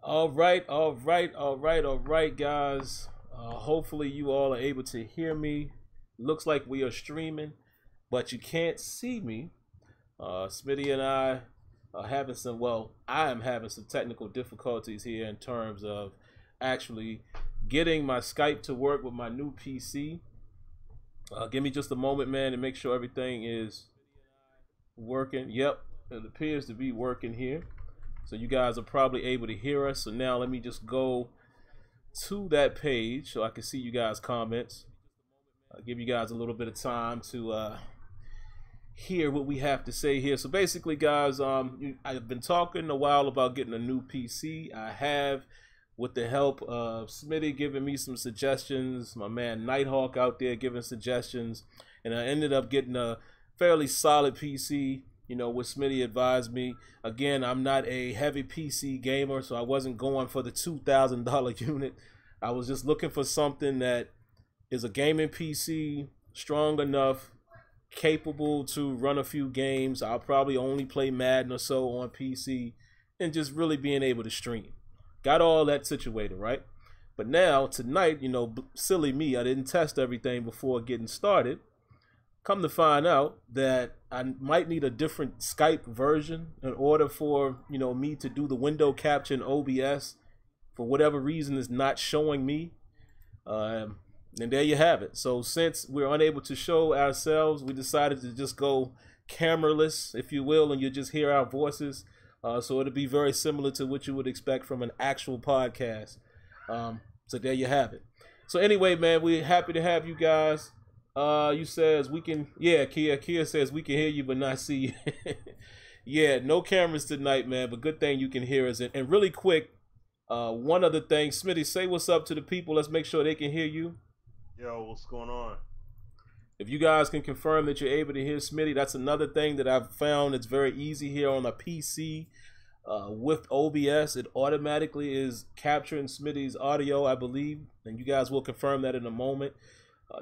All right, guys. Hopefully you all are able to hear me. Looks like we are streaming, but you can't see me. Smitty and I are having I am having some technical difficulties here in terms of actually getting my Skype to work with my new PC. Give me just a moment, man, to make sure everything is working. Yep, it appears to be working here. So you guys are probably able to hear us. So now let me just go to that page so I can see you guys' comments. I'll give you guys a little bit of time to hear what we have to say here. So basically, guys, I've been talking a while about getting a new PC. I have, with the help of Smitty giving me some suggestions, my man Nighthawk out there giving suggestions, and I ended up getting a fairly solid PC. You know, what Smitty advised me. Again, I'm not a heavy PC gamer, so I wasn't going for the $2,000 unit. I was just looking for something that is a gaming PC, strong enough, capable to run a few games. I'll probably only play Madden or so on PC, and just really being able to stream. Got all that situated, right? But now, tonight, you know, silly me, I didn't test everything before getting started. Come to find out that I might need a different Skype version in order for, you know, me to do the window capture in OBS. For whatever reason, it's not showing me. And there you have it. So since we're unable to show ourselves, we decided to just go cameraless, if you will, and you just hear our voices. So it'll be very similar to what you would expect from an actual podcast. So there you have it. So anyway, man, we're happy to have you guys. You says we can, yeah, Kia says we can hear you but not see you. Yeah, no cameras tonight, man, but good thing you can hear us. And really quick, one other thing, Smitty, say what's up to the people. Let's make sure they can hear you. Yo, what's going on? If you guys can confirm that you're able to hear Smitty, that's another thing that I've found it's very easy here on a PC. With OBS, it automatically is capturing Smitty's audio, I believe, and you guys will confirm that in a moment.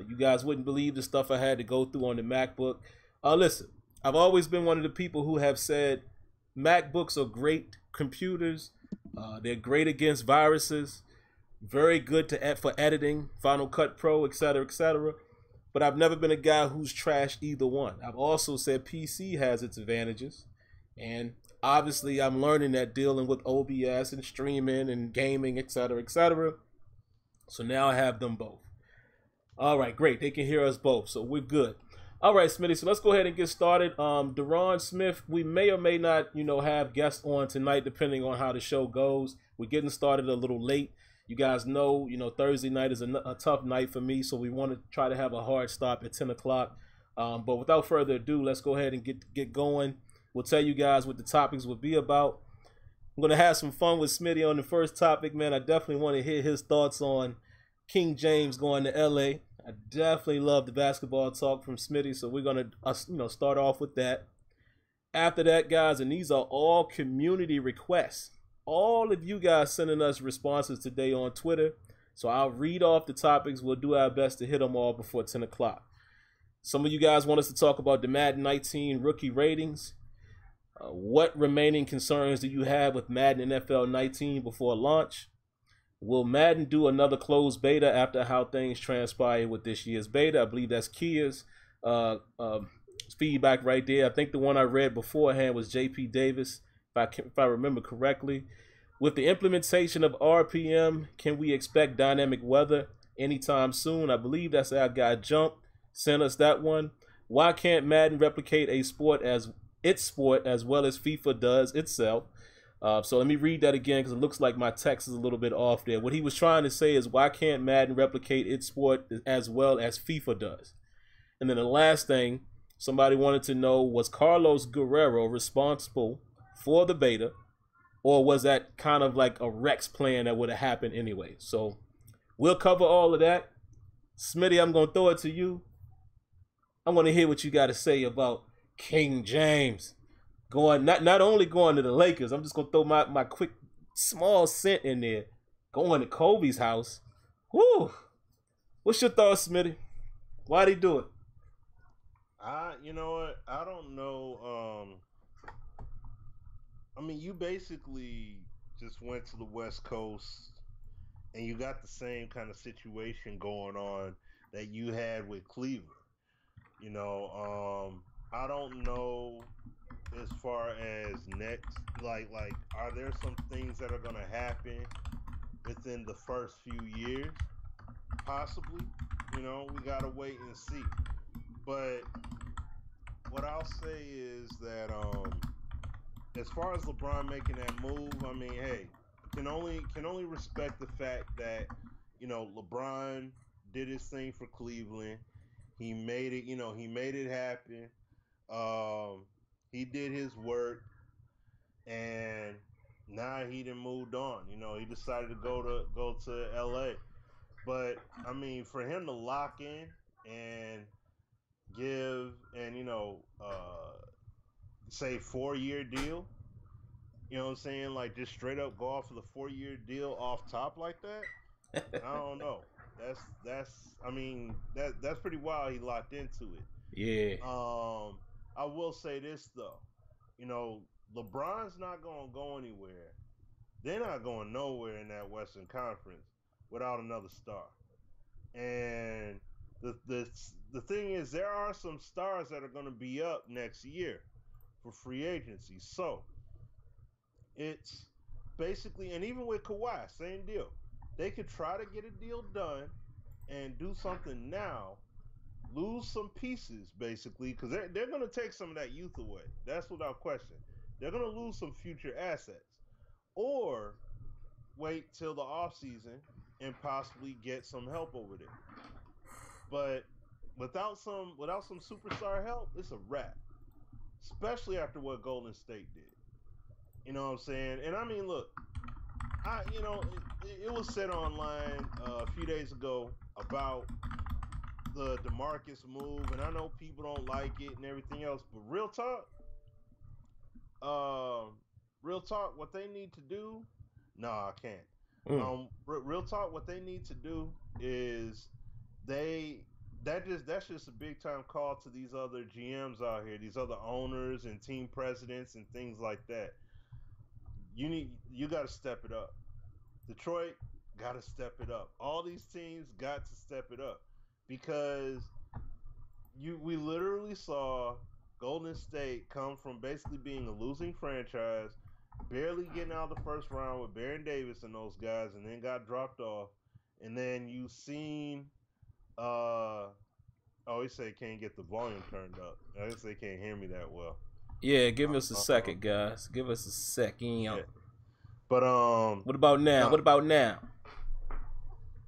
You guys wouldn't believe the stuff I had to go through on the MacBook. Listen, I've always been one of the people who have said MacBooks are great computers. They're great against viruses, very good for editing, Final Cut Pro, etc., etc. But I've never been a guy who's trashed either one. I've also said PC has its advantages, and obviously I'm learning that dealing with OBS and streaming and gaming, etc., etc. So now I have them both. All right, great. They can hear us both, so we're good. All right, Smitty, so let's go ahead and get started. Deron Smith, we may or may not, you know, have guests on tonight, depending on how the show goes. We're getting started a little late. You guys know, Thursday night is a tough night for me, so we want to try to have a hard stop at 10 o'clock. But without further ado, let's go ahead and get going. We'll tell you guys what the topics will be about. I'm going to have some fun with Smitty on the first topic, man. I definitely want to hear his thoughts on King James going to LA. I definitely love the basketball talk from Smitty, so we're going to start off with that. After that, guys, and these are all community requests. All of you guys sending us responses today on Twitter, so I'll read off the topics. We'll do our best to hit them all before 10 o'clock. Some of you guys want us to talk about the Madden 19 rookie ratings. What remaining concerns do you have with Madden NFL 19 before launch? Will Madden do another closed beta after how things transpire with this year's beta? I believe that's Kia's feedback right there. I think the one I read beforehand was JP Davis, if I remember correctly. With the implementation of RPM, can we expect dynamic weather anytime soon? I believe that's our guy Jump sent us that one. Why can't Madden replicate a sport as well as FIFA does itself? So let me read that again because it looks like my text is a little bit off there. What he was trying to say is, why can't Madden replicate its sport as well as FIFA does? And then the last thing, somebody wanted to know, was Carlos Guerrero responsible for the beta, or was that kind of like a Rex plan that would have happened anyway? So we'll cover all of that. Smitty, I'm going to throw it to you. I want to hear what you got to say about King James. Not only going to the Lakers, I'm just gonna throw my quick small cent in there. Going to Kobe's house. Whoo! What's your thoughts, Smitty? Why'd he do it? You know what? I don't know. I mean, you basically just went to the West Coast, and you got the same kind of situation going on that you had with Cleveland. I don't know as far as next, like, are there some things that are gonna happen within the first few years? Possibly. We gotta wait and see. But what I'll say is that as far as LeBron making that move, I mean, hey, can only respect the fact that LeBron did his thing for Cleveland. He made it. He made it happen. Um, he did his work, and now he done moved on. He decided to go to L.A. But I mean, for him to lock in and give and say 4-year deal. You know what I'm saying? Like just straight up go off of the 4-year deal off top like that. I don't know. That's I mean that's pretty wild. He locked into it. Yeah. I will say this though. You know, LeBron's not gonna go anywhere. They're not going nowhere in that Western Conference without another star. And the thing is, there are some stars that are going to be up next year for free agency. So it's basically, and even with Kawhi, same deal. They could try to get a deal done and do something now, lose some pieces basically, because they're going to take some of that youth away. That's without question. They're going to lose some future assets, or wait till the offseason and possibly get some help over there. But without some superstar help, it's a wrap. Especially after what Golden State did. You know what I'm saying? And I mean, look, it was said online a few days ago about the DeMarcus move, and I know people don't like it and everything else, but real talk, what they need to do, no, I can't. Real talk, what they need to do is that's just a big time call to these other GMs out here, these other owners and team presidents and things like that. You got to step it up. Detroit got to step it up. All these teams got to step it up because we literally saw Golden State come from basically being a losing franchise, barely getting out of the first round with Baron Davis and those guys, and then got dropped off. And then you seen he said can't get the volume turned up. I guess they can't hear me that well. Yeah, give us a second, guys. Give us a second. Yeah. But what about now? What about now?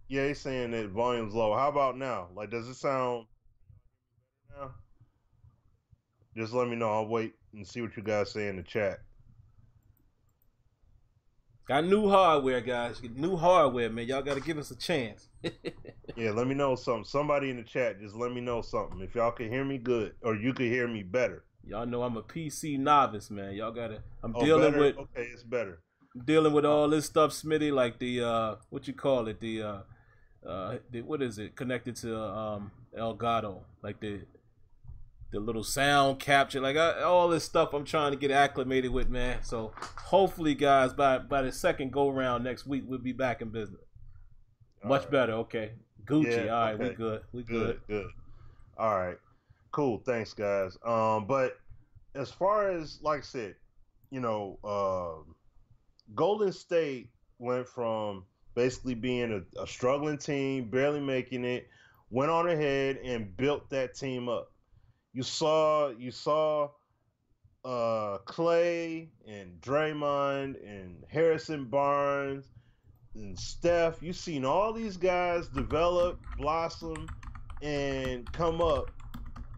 Yeah, he's saying that volume's low. How about now? Like, does it sound better now? Just let me know. I'll wait and see what you guys say in the chat. Got new hardware, guys. New hardware, man. Y'all got to give us a chance. Yeah, let me know something. Somebody in the chat, just let me know something. If y'all can hear me good, or you can hear me better. Y'all know I'm a PC novice, man. Y'all gotta. I'm dealing better? with. Okay, it's better. I'm dealing with all this stuff, Smitty. Like the what you call it? The what is it? Connected to Elgato, like the little sound capture, like all this stuff. I'm trying to get acclimated with, man. So hopefully, guys, by the second go round next week, we'll be back in business. Much better. Okay. Gucci. Yeah, all right, okay. we good. We good. Good. All right. Cool. Thanks, guys. But as far as, like I said, Golden State went from basically being a struggling team, barely making it, went on ahead and built that team up. You saw Clay and Draymond and Harrison Barnes and Steph. You've seen all these guys develop, blossom, and come up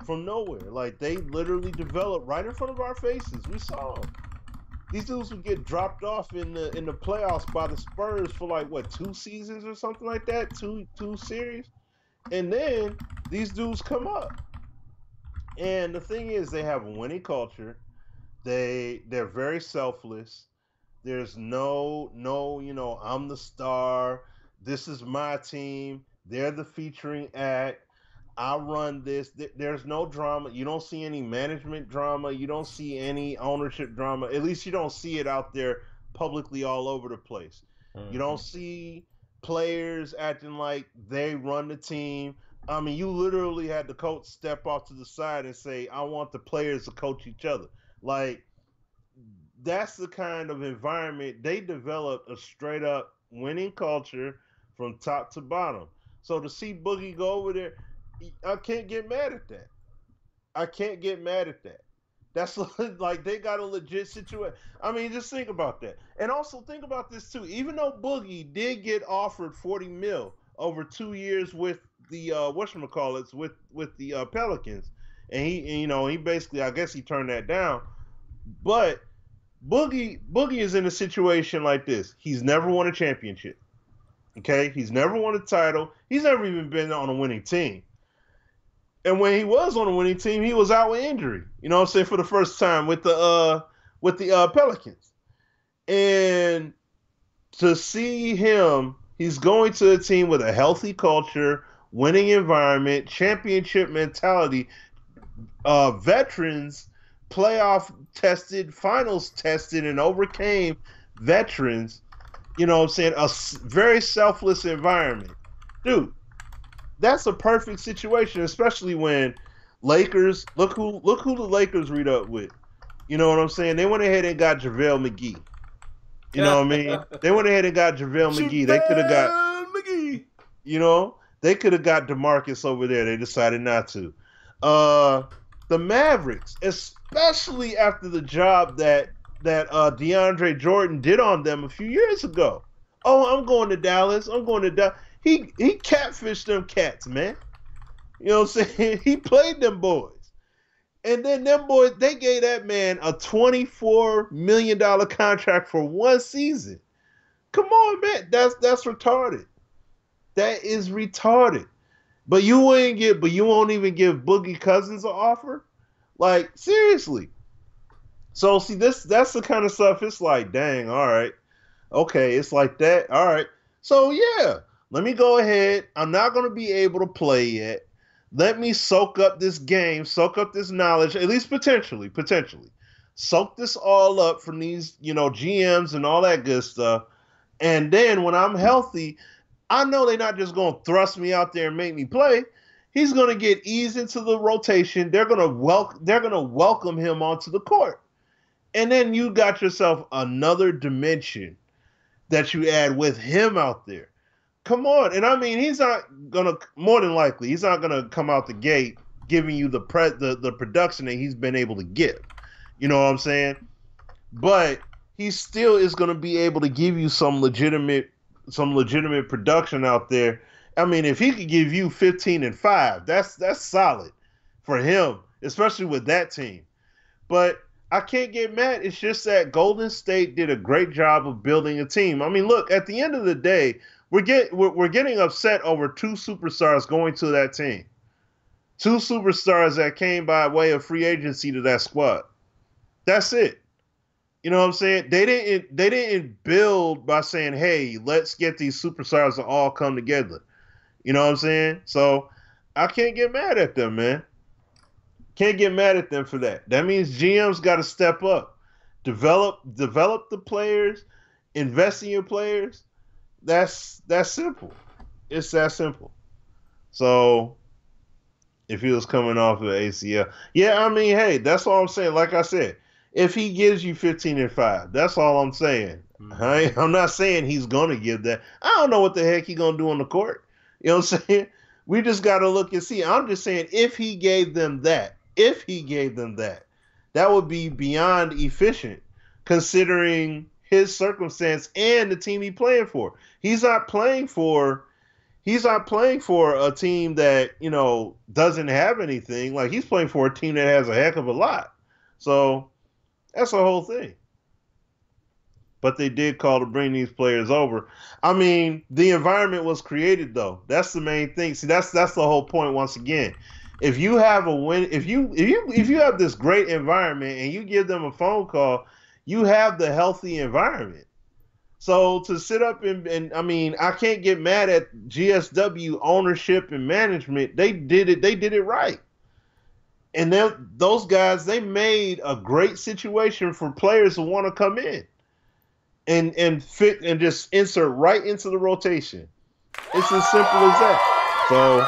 from nowhere. Like, they literally developed right in front of our faces. We saw them. These dudes would get dropped off in the playoffs by the Spurs for like what, 2 seasons or something like that, two series, and then these dudes come up. And the thing is, they have a winning culture. They're very selfless. There's no, I'm the star. This is my team. They're the featuring act. I run this. There's no drama. You don't see any management drama. You don't see any ownership drama. At least you don't see it out there publicly all over the place. You don't see players acting like they run the team. I mean, you literally had the coach step off to the side and say, I want the players to coach each other. Like, that's the kind of environment they developed, a straight up winning culture from top to bottom. So to see Boogie go over there, I can't get mad at that. I can't get mad at that. That's like they got a legit situation. I mean, just think about that. And also think about this too. Even though Boogie did get offered 40 mil over 2 years with the whatchamacallits with the Pelicans, and he basically, I guess he turned that down. But Boogie is in a situation like this. He's never won a championship. Okay? He's never won a title. He's never even been on a winning team. And when he was on a winning team, he was out with injury. You know what I'm saying? For the first time with the Pelicans. And to see him, he's going to a team with a healthy culture, winning environment, championship mentality, veterans, playoff tested, finals tested, and overcame veterans. You know what I'm saying? A very selfless environment. Dude, that's a perfect situation, especially when Lakers, look who the Lakers read up with. You know what I'm saying? They went ahead and got JaVale McGee. You know what I mean? They went ahead and got JaVale McGee. They could have got McGee. You know, they could have got DeMarcus over there. They decided not to. The Mavericks, especially after the job that DeAndre Jordan did on them a few years ago. Oh, I'm going to Dallas. I'm going to Dallas. He catfished them cats, man. You know what I'm saying? He played them boys. And then them boys, they gave that man a $24 million contract for one season. Come on, man. That's retarded. That is retarded. But you won't even give Boogie Cousins an offer? Like, seriously. So, see, that's the kind of stuff, it's like, dang, all right. Okay, it's like that. All right. So, yeah, let me go ahead. I'm not going to be able to play yet. Let me soak up this game, soak up this knowledge, at least potentially. Soak this all up from these, GMs and all that good stuff. And then when I'm healthy, I know they're not just going to thrust me out there and make me play. He's going to get eased into the rotation. They're going to welcome him onto the court. And then you got yourself another dimension that you add with him out there. Come on. And I mean, he's not going to, more than likely, he's not going to come out the gate giving you the production that he's been able to give. You know what I'm saying? But he still is going to be able to give you some legitimate production out there. I mean, if he could give you 15-5, that's solid for him, especially with that team. But I can't get mad. It's just that Golden State did a great job of building a team. I mean, look, at the end of the day, we're getting upset over two superstars going to that team. Two superstars that came by way of free agency to that squad. That's it. You know what I'm saying? They didn't build by saying, hey, let's get these superstars to all come together. You know what I'm saying? So I can't get mad at them, man. Can't get mad at them for that. That means GM's got to step up. Develop the players, invest in your players. That's simple. It's that simple. So if he was coming off of ACL. Yeah, I mean, hey, that's all I'm saying. Like I said, if he gives you 15-5, that's all I'm saying. Mm-hmm. I'm not saying he's going to give that. I don't know what the heck he's going to do on the court. You know what I'm saying? We just got to look and see. I'm just saying if he gave them that, that would be beyond efficient considering his circumstance and the team he's playing for. He's not playing for a team that, doesn't have anything. Like, he's playing for a team that has a heck of a lot. So that's the whole thing. But they did call to bring these players over. I mean, the environment was created, though. That's the main thing. See, that's the whole point. Once again, if you have a win, if you have this great environment and you give them a phone call, you have the healthy environment. So to sit up and I mean, I can't get mad at GSW ownership and management. They did it right. And those guys, they made a great situation for players who want to come in. and fit and just insert right into the rotation. It's as simple as that. So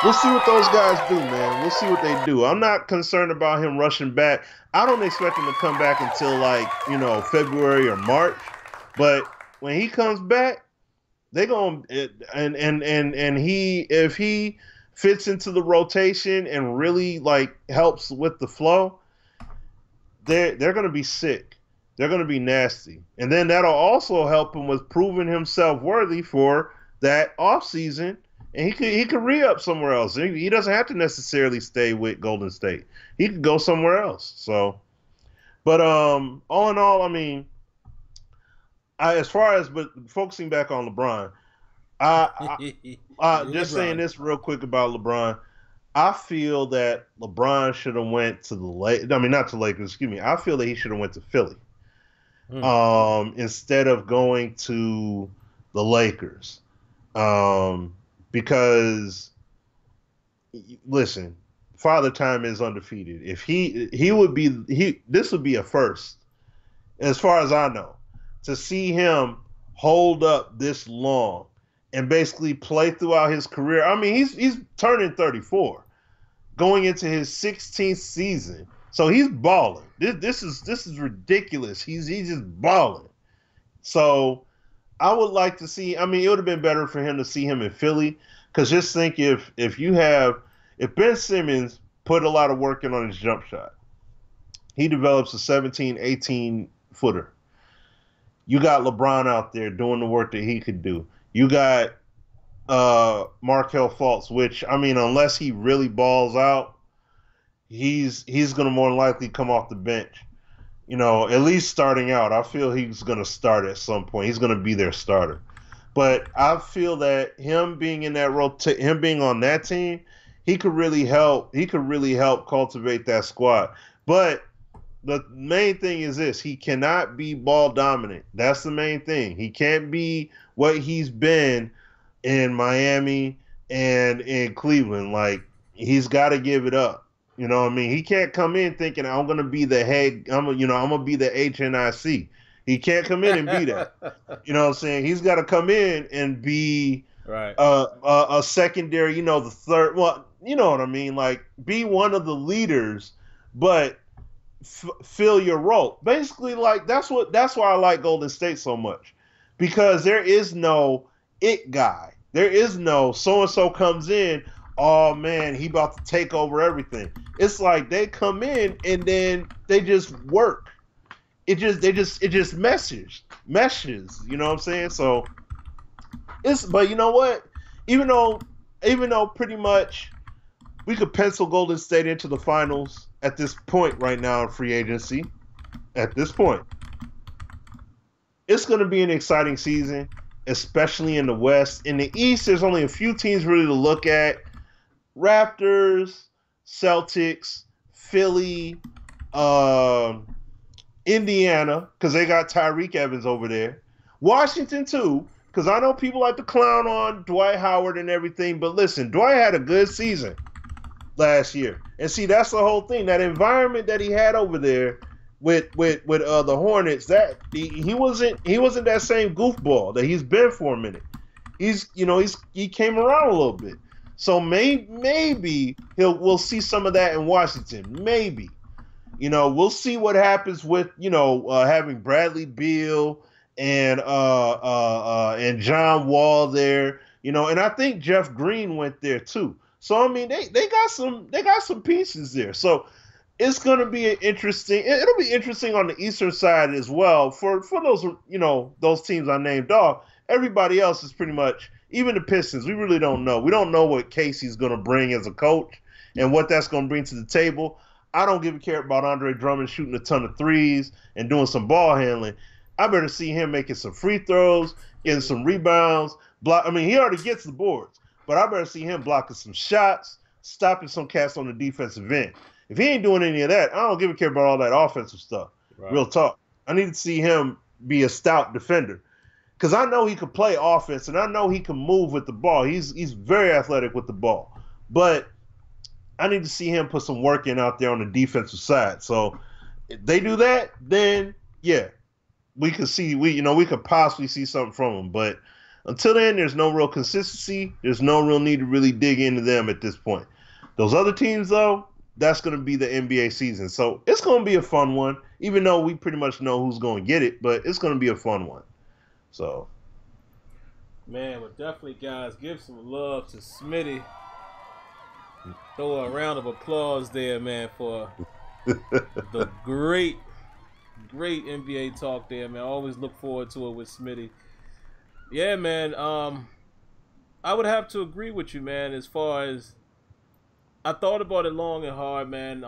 we'll see what those guys do, man. We'll see what they do. I'm not concerned about him rushing back. I don't expect him to come back until February or March. But when he comes back, they're going and he if he fits into the rotation and really helps with the flow, they're going to be sick. They're going to be nasty. And then that'll also help him with proving himself worthy for that offseason. And he could re-up somewhere else. He doesn't have to necessarily stay with Golden State. He could go somewhere else. So, but all in all, I mean, but focusing back on LeBron, just saying this real quick about LeBron. I feel that LeBron should have went to not to Lakers. Excuse me. I feel that he should have went to Philly, instead of going to the Lakers. Because listen, Father Time is undefeated. If this would be a first, as far as I know, to see him hold up this long and basically play throughout his career. I mean, he's turning 34, going into his 16th season, so he's balling. This is ridiculous. He's just balling. So I would like to see. I mean, it would have been better for him to see him in Philly, because just think if Ben Simmons put a lot of work in on his jump shot, he develops a 17, 18 footer. You got LeBron out there doing the work that he could do. You got Markelle Fultz, which, I mean, unless he really balls out, he's going to more than likely come off the bench. At least starting out. I feel he's going to start at some point. He's going to be their starter. But I feel that him being in that him being on that team, he could really help. He could really help cultivate that squad. But the main thing is this: he cannot be ball dominant. That's the main thing. He can't be what he's been in Miami and in Cleveland. He's got to give it up. You know what I mean? He can't come in thinking I'm going to be the head. I'm going to be the HNIC. He can't come in and be that. You know what I'm saying? He's got to come in and be a secondary. The third. Well, you know what I mean? Be one of the leaders, but fill your role. Basically, that's why I like Golden State so much, because there is no it guy. There is no so-and-so comes in, oh man, he about to take over everything. It's like they come in and then they just work. It just meshes. You know what I'm saying? So but you know what? Even though pretty much we could pencil Golden State into the finals at this point right now in free agency, at this point, it's going to be an exciting season, especially in the West. In the East, there's only a few teams really to look at. Raptors, Celtics, Philly, Indiana, because they got Tyreek Evans over there. Washington, too, because I know people like to clown on Dwight Howard and everything, but listen, Dwight had a good season last year. And see, that's the whole thing. That environment that he had over there with the Hornets, that he wasn't that same goofball that he's been for a minute. He came around a little bit. So maybe we'll see some of that in Washington. Maybe. We'll see what happens with, having Bradley Beal and John Wall there, and I think Jeff Green went there too. So I mean, they got some pieces there. So it's going to be it'll be interesting on the Eastern side as well for those, those teams I named off. Everybody else is pretty much, even the Pistons, we really don't know. We don't know what Casey's going to bring as a coach and what that's going to bring to the table. I don't give a care about Andre Drummond shooting a ton of threes and doing some ball handling. I better see him making some free throws, getting some rebounds. He already gets the boards, but I better see him blocking some shots, stopping some cats on the defensive end. If he ain't doing any of that, I don't give a care about all that offensive stuff. Right. Real talk. I need to see him be a stout defender, because I know he can play offense and I know he can move with the ball. He's very athletic with the ball, but I need to see him put some work in out there on the defensive side. So if they do that, then yeah, we could possibly see something from him. But until then, there's no real consistency. There's no real need to really dig into them at this point. Those other teams, though, that's going to be the NBA season. So it's going to be a fun one, even though we pretty much know who's going to get it, but it's going to be a fun one. So, man, but definitely, guys, give some love to Smitty. Throw a round of applause there, man, for the great NBA talk there, man. I always look forward to it with Smitty. Yeah, man. I would have to agree with you, man, as far as I thought about it long and hard, man.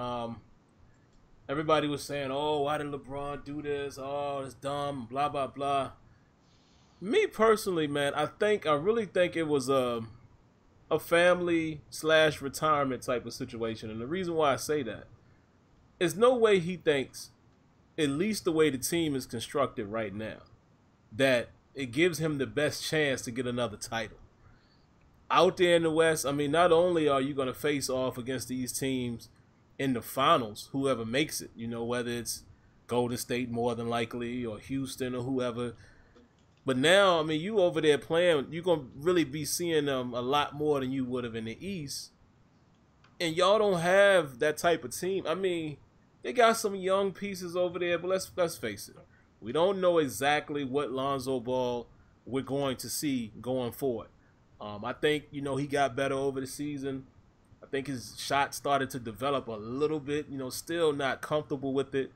Everybody was saying, oh, why did LeBron do this? Oh, it's dumb, blah, blah, blah. Me personally, man, I really think it was a family/retirement type of situation. And the reason why I say that is no way he thinks, at least the way the team is constructed right now, that it gives him the best chance to get another title. Out there in the West, I mean, not only are you going to face off against these teams in the finals, whoever makes it, whether it's Golden State more than likely or Houston or whoever. But now, I mean, you over there playing, you're going to really be seeing them a lot more than you would have in the East. And y'all don't have that type of team. I mean, they got some young pieces over there, but let's face it. We don't know exactly what Lonzo Ball we're going to see going forward. I think, he got better over the season. I think his shot started to develop a little bit, still not comfortable with it.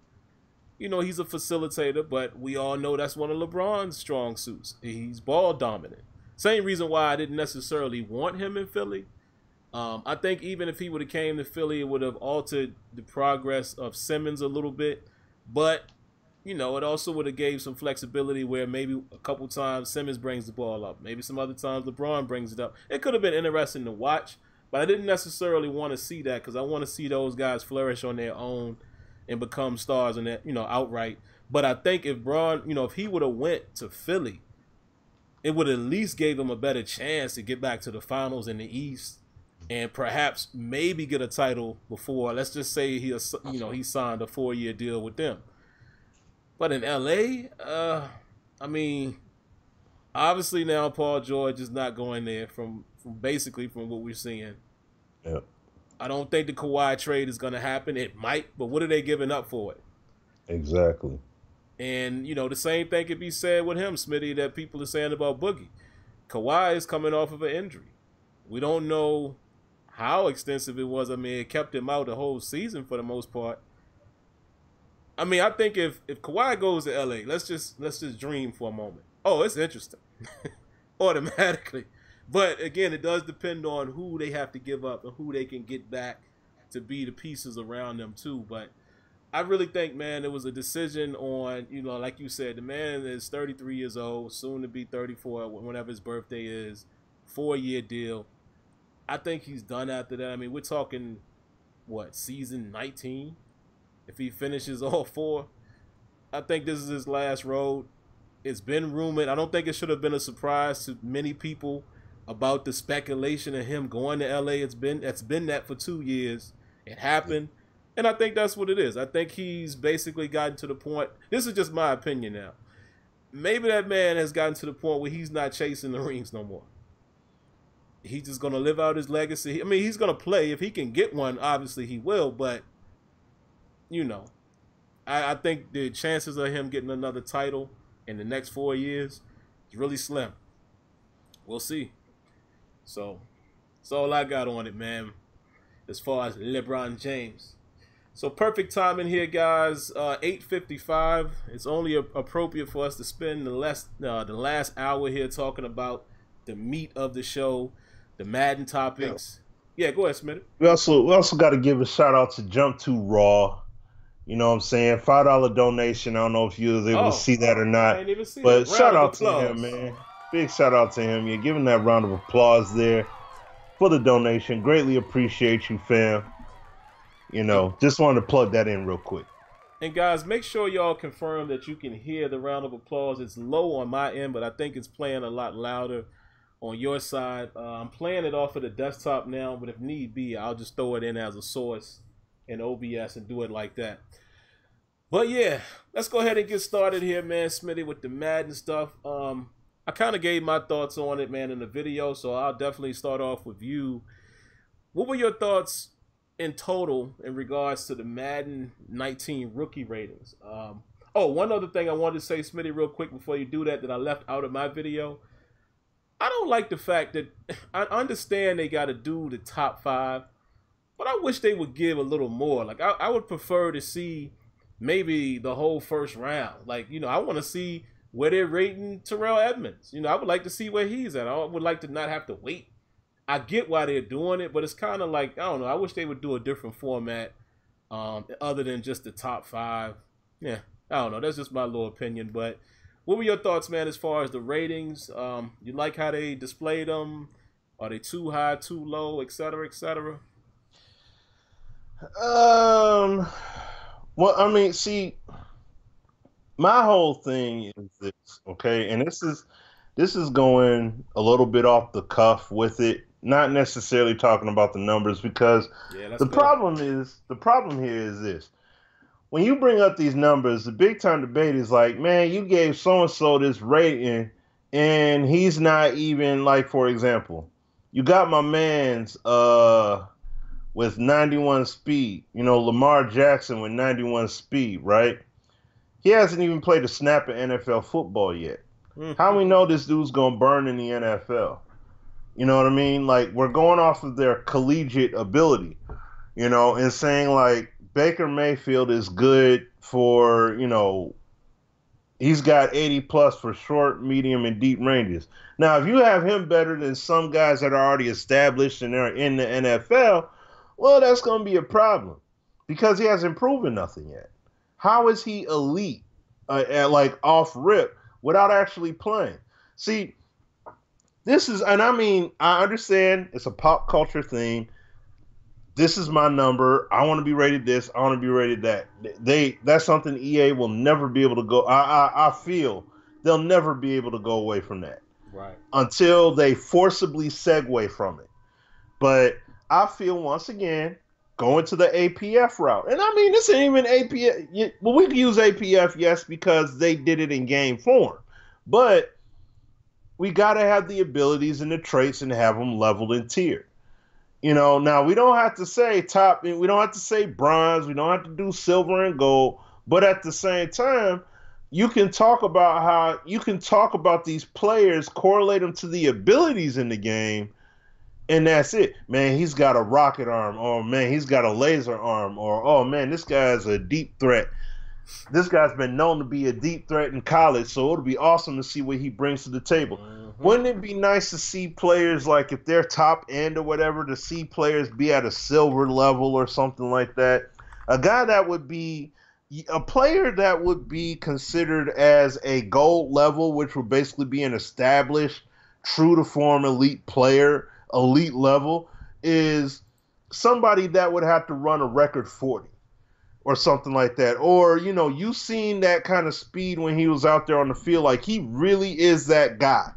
He's a facilitator, but we all know that's one of LeBron's strong suits. He's ball dominant. Same reason why I didn't necessarily want him in Philly. I think even if he would have came to Philly, it would have altered the progress of Simmons a little bit. But, it also would have gave some flexibility where maybe a couple times Simmons brings the ball up. Maybe some other times LeBron brings it up. It could have been interesting to watch, but I didn't necessarily want to see that because I want to see those guys flourish on their own and become stars in that, outright. But I think if Braun, if he would have went to Philly, it would at least gave him a better chance to get back to the finals in the East and perhaps maybe get a title before. Let's just say he signed a 4-year deal with them. But in LA, I mean, obviously now Paul George is not going there from what we're seeing. Yep. I don't think the Kawhi trade is going to happen. It might, but what are they giving up for it? Exactly. And, the same thing could be said with him, Smitty, that people are saying about Boogie. Kawhi is coming off of an injury. We don't know how extensive it was. I mean, it kept him out the whole season for the most part. I mean, I think if Kawhi goes to LA, let's just dream for a moment. Oh, it's interesting. Automatically. But again, it does depend on who they have to give up and who they can get back to be the pieces around them too. But I really think, man, it was a decision on, like you said, the man is 33 years old, soon to be 34, whenever his birthday is, 4-year deal. I think he's done after that. I mean, we're talking, season 19? If he finishes all 4, I think this is his last road. It's been rumored. I don't think it should have been a surprise to many people about the speculation of him going to LA. It's been that for 2 years. It happened. And I think that's what it is. I think he's basically gotten to the point. This is just my opinion now. Maybe that man has gotten to the point where he's not chasing the rings no more. He's just going to live out his legacy. I mean, he's going to play. If he can get one, obviously he will. But, I think the chances of him getting another title in the next 4 years is really slim. We'll see. So, that's all I got on it, man, as far as LeBron James. So, perfect timing here, guys. 8:55. It's only appropriate for us to spend the last hour here talking about the meat of the show, the Madden topics. Yeah, go ahead, Smitty. We also got to give a shout out to Jump to Raw. You know what I'm saying? $5 donation. I don't know if you was able to see that or not. I ain't even see but that. Shout out to him, man. Big shout out to him. You're giving that round of applause there for the donation. Greatly appreciate you, fam. Just wanted to plug that in real quick. And guys, make sure y'all confirm that you can hear the round of applause. It's low on my end, but I think it's playing a lot louder on your side. I'm playing it off of the desktop now, but if need be, I'll just throw it in as a source in OBS and do it like that. But yeah, let's go ahead and get started here, man. Smitty, with the Madden stuff. I kind of gave my thoughts on it, man, in the video, so I'll definitely start off with you. What were your thoughts in total in regards to the Madden 19 rookie ratings? Oh, one other thing I wanted to say, Smitty, real quick before you do that I left out of my video. I don't like the fact that I understand they got to do the top 5, but I wish they would give a little more. Like, I would prefer to see maybe the whole first round. Like, you know, I want to see where they're rating Terrell Edmonds. You know, I would like to see where he's at. I would like to not have to wait. I get why they're doing it, but it's kind of like, I don't know, I wish they would do a different format other than just the top 5. Yeah, I don't know. That's just my little opinion. But what were your thoughts, man, as far as the ratings? You like how they displayed them? Are they too high, too low, et cetera, et cetera? Well, I mean, see, my whole thing is this, okay, and this is going a little bit off the cuff with it, not necessarily talking about the numbers, because the problem here is this. When you bring up these numbers, the big time debate is like, man, you gave so-and-so this rating and he's not even, like, for example, you got my man's with 91 speed, you know, Lamar Jackson with 91 speed, right? He hasn't even played a snap of NFL football yet. How we know this dude's going to burn in the NFL? You know what I mean? Like, we're going off of their collegiate ability, you know, and saying, like, Baker Mayfield is good for, you know, he's got 80 plus for short, medium, and deep ranges. Now, if you have him better than some guys that are already established and they're in the NFL, well, that's going to be a problem because he hasn't proven nothing yet. How is he elite, like off rip, without actually playing? See, this is, and I mean, I understand it's a pop culture thing. This is my number. I want to be rated this. I want to be rated that. That's something EA will never be able to go. I feel they'll never be able to go away from that. Right. Until they forcibly segue from it. But I feel, once again, going to the APF route. And I mean, this ain't even APF. Well, we can use APF, yes, because they did it in game form. But we got to have the abilities and the traits and have them leveled and tiered. You know, now we don't have to say top, we don't have to say bronze, we don't have to do silver and gold, but at the same time, you can talk about these players, correlate them to the abilities in the game, and that's it. Man, he's got a rocket arm, or man, he's got a laser arm, or oh man, this guy's a deep threat. This guy's been known to be a deep threat in college, so it'll be awesome to see what he brings to the table. Wouldn't it be nice to see players, like if they're top end or whatever, to see players be at a silver level or something like that? A player that would be considered as a gold level, which would basically be an established, true to form elite player, elite level, is somebody that would have to run a record 40. Or something like that. Or, you know, you've seen that kind of speed when he was out there on the field. Like, he really is that guy.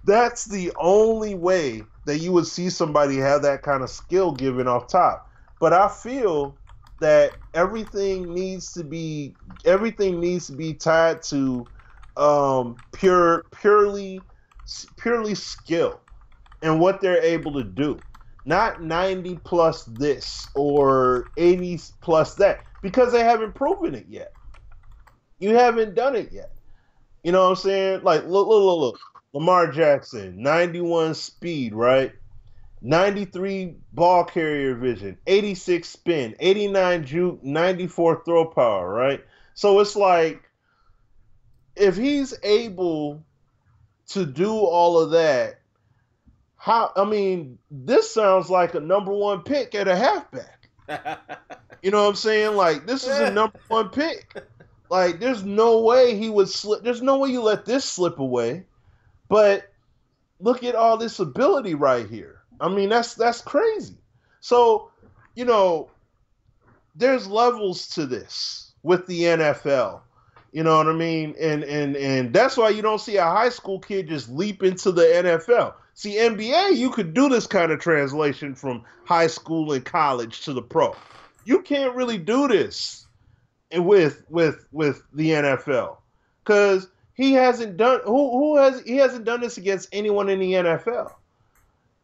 That's the only way that you would see somebody have that kind of skill given off top. But I feel that everything needs to be tied to purely skill and what they're able to do. Not 90 plus this or 80 plus that, because they haven't proven it yet. You haven't done it yet. You know what I'm saying? Like, look. Lamar Jackson, 91 speed, right? 93 ball carrier vision, 86 spin, 89 juke, 94 throw power, right? So it's like, if he's able to do all of that, this sounds like a number 1 pick at a halfback. You know what I'm saying? Like, this is a number 1 pick. Like, there's no way he would slip. There's no way you let this slip away. But look at all this ability right here. I mean, that's crazy. So, you know, there's levels to this with the NFL. You know what I mean? And that's why you don't see a high school kid just leap into the NFL. See, NBA, you could do this kind of translation from high school and college to the pro. You can't really do this with the NFL, because he hasn't done he hasn't done this against anyone in the NFL.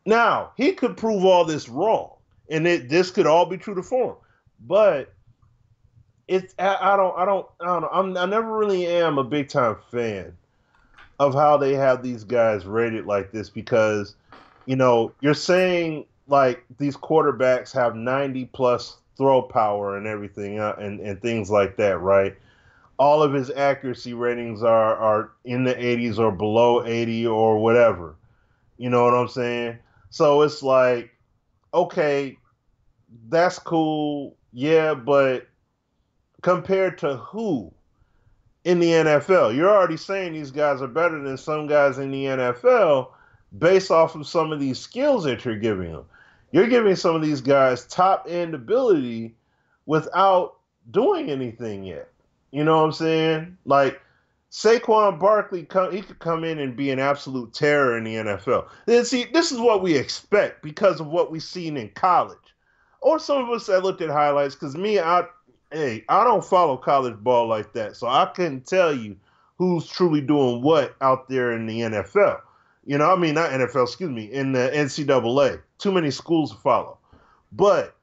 Now he could prove all this wrong, and this could all be true to form, but it's I don't know. I never really am a big time fan of how they have these guys rated like this, because you're saying like these quarterbacks have 90 plus throw power and everything, and things like that, right? All of his accuracy ratings are in the 80s or below 80 or whatever. You know what I'm saying? So it's like, okay, that's cool, yeah, but compared to who in the NFL? You're already saying these guys are better than some guys in the NFL based off of some of these skills that you're giving them. You're giving some of these guys top end ability without doing anything yet. You know what I'm saying? Like Saquon Barkley, he could come in and be an absolute terror in the NFL. Then see, this is what we expect because of what we've seen in college, or some of us that looked at highlights. Because I don't follow college ball like that, so I couldn't tell you who's truly doing what out there in the NFL. I mean, not NFL, excuse me, in the NCAA. Too many schools to follow. But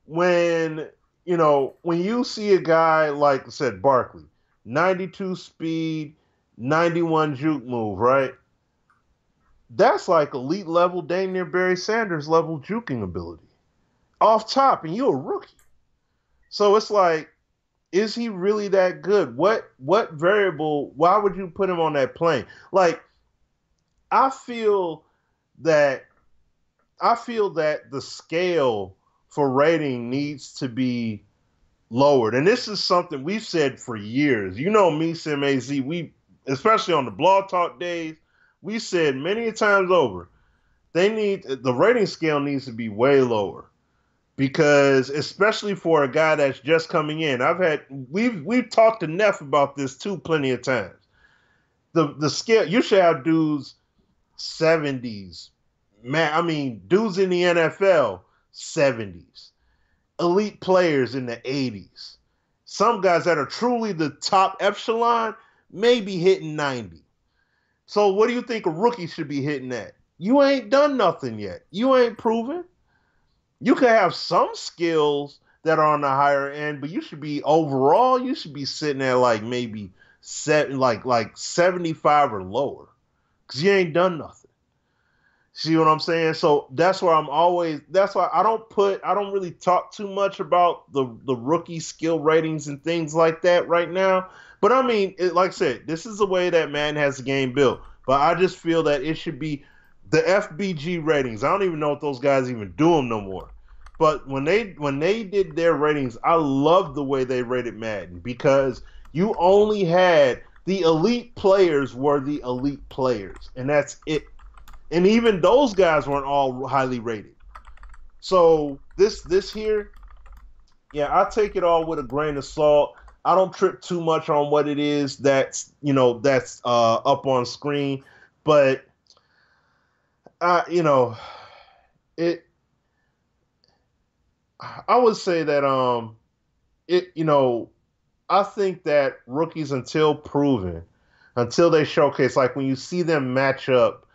when you see a guy like I said, Barkley, 92 speed, 91 juke move, right? That's like elite level, dang near Barry Sanders level juking ability. Off top, and you're a rookie. So it's like, is he really that good? What variable, why would you put him on that plane? Like, I feel that the scale for rating needs to be lowered. And this is something we've said for years. You know me, Sim AZ, especially on the Blog Talk days, we said many times over, the rating scale needs to be way lower. Because especially for a guy that's just coming in, we've talked to Neff about this too plenty of times. The scale, you should have dudes 70s. Man, I mean, dudes in the NFL 70s. Elite players in the 80s. Some guys that are truly the top echelon may be hitting 90. So what do you think a rookie should be hitting at? You ain't done nothing yet. You ain't proven. You could have some skills that are on the higher end, but you should be sitting at like maybe 75 or lower, because you ain't done nothing. See what I'm saying? So that's why I don't really talk too much about the rookie skill ratings and things like that right now. But I mean, like I said, this is the way that Madden has the game built. But I just feel that it should be the FBG ratings. I don't even know if those guys even do them no more. But when they did their ratings, I loved the way they rated Madden, because you only had the elite players were the elite players, and that's it. And even those guys weren't all highly rated. So this here, yeah, I take it all with a grain of salt. I don't trip too much on what it is that's up on screen, but it. I would say that I think that rookies, until proven, until they showcase, like when you see them match up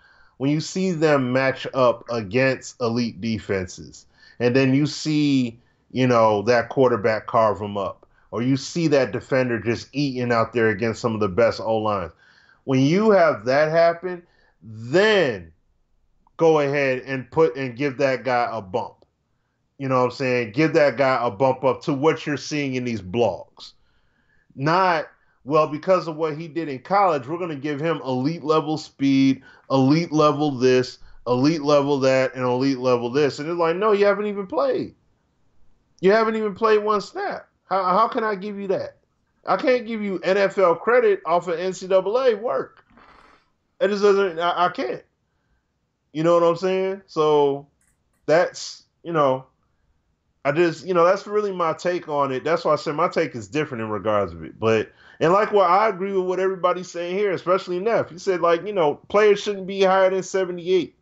against elite defenses, and then you see, that quarterback carve them up, or you see that defender just eating out there against some of the best O-lines. When you have that happen, then go ahead and give that guy a bump. You know what I'm saying? Give that guy a bump up to what you're seeing in these blogs. Not, well, because of what he did in college, we're going to give him elite level speed, elite level this, elite level that, and elite level this. And it's like, no, you haven't even played. You haven't even played one snap. How can I give you that? I can't give you NFL credit off of NCAA work. It just doesn't, I can't. You know what I'm saying? So that's, that's really my take on it. That's why I said my take is different in regards of it. And I agree with what everybody's saying here, especially Neff. He said, players shouldn't be higher than 78.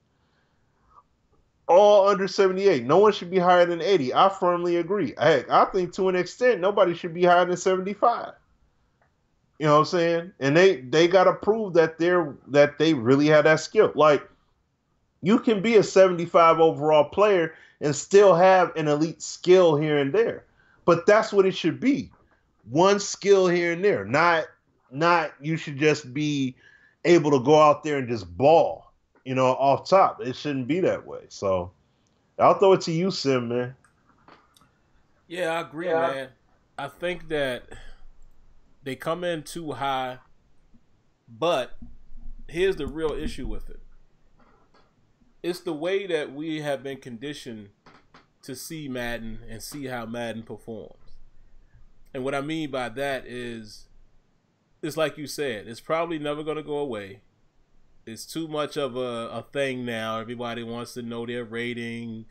all under 78. No one should be higher than 80. I firmly agree. Heck, I think to an extent, nobody should be higher than 75. You know what I'm saying? And they gotta prove that they really have that skill. Like, you can be a 75 overall player and still have an elite skill here and there. But that's what it should be. One skill here and there. Not you should just be able to go out there and just ball, off top. It shouldn't be that way. So I'll throw it to you, Sim, man. Yeah, I agree, man. I think that they come in too high, but here's the real issue with it. It's the way that we have been conditioned to see Madden and see how Madden performs. And what I mean by that is, it's like you said, it's probably never going to go away. It's too much of a thing now. Everybody wants to know their rating.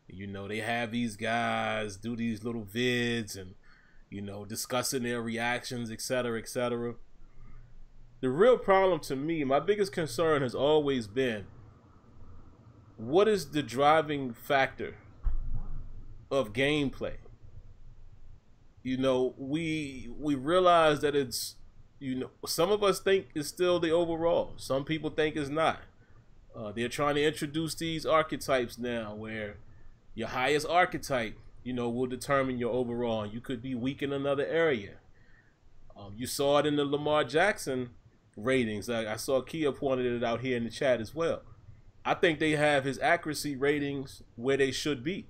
They have these guys do these little vids and, discussing their reactions, etc., etc. The real problem to me, my biggest concern has always been, what is the driving factor of gameplay? We realize that it's, some of us think it's still the overall. Some people think it's not. They're trying to introduce these archetypes now where your highest archetype, will determine your overall. You could be weak in another area. You saw it in the Lamar Jackson ratings. I saw Kia pointed it out here in the chat as well. I think they have his accuracy ratings where they should be.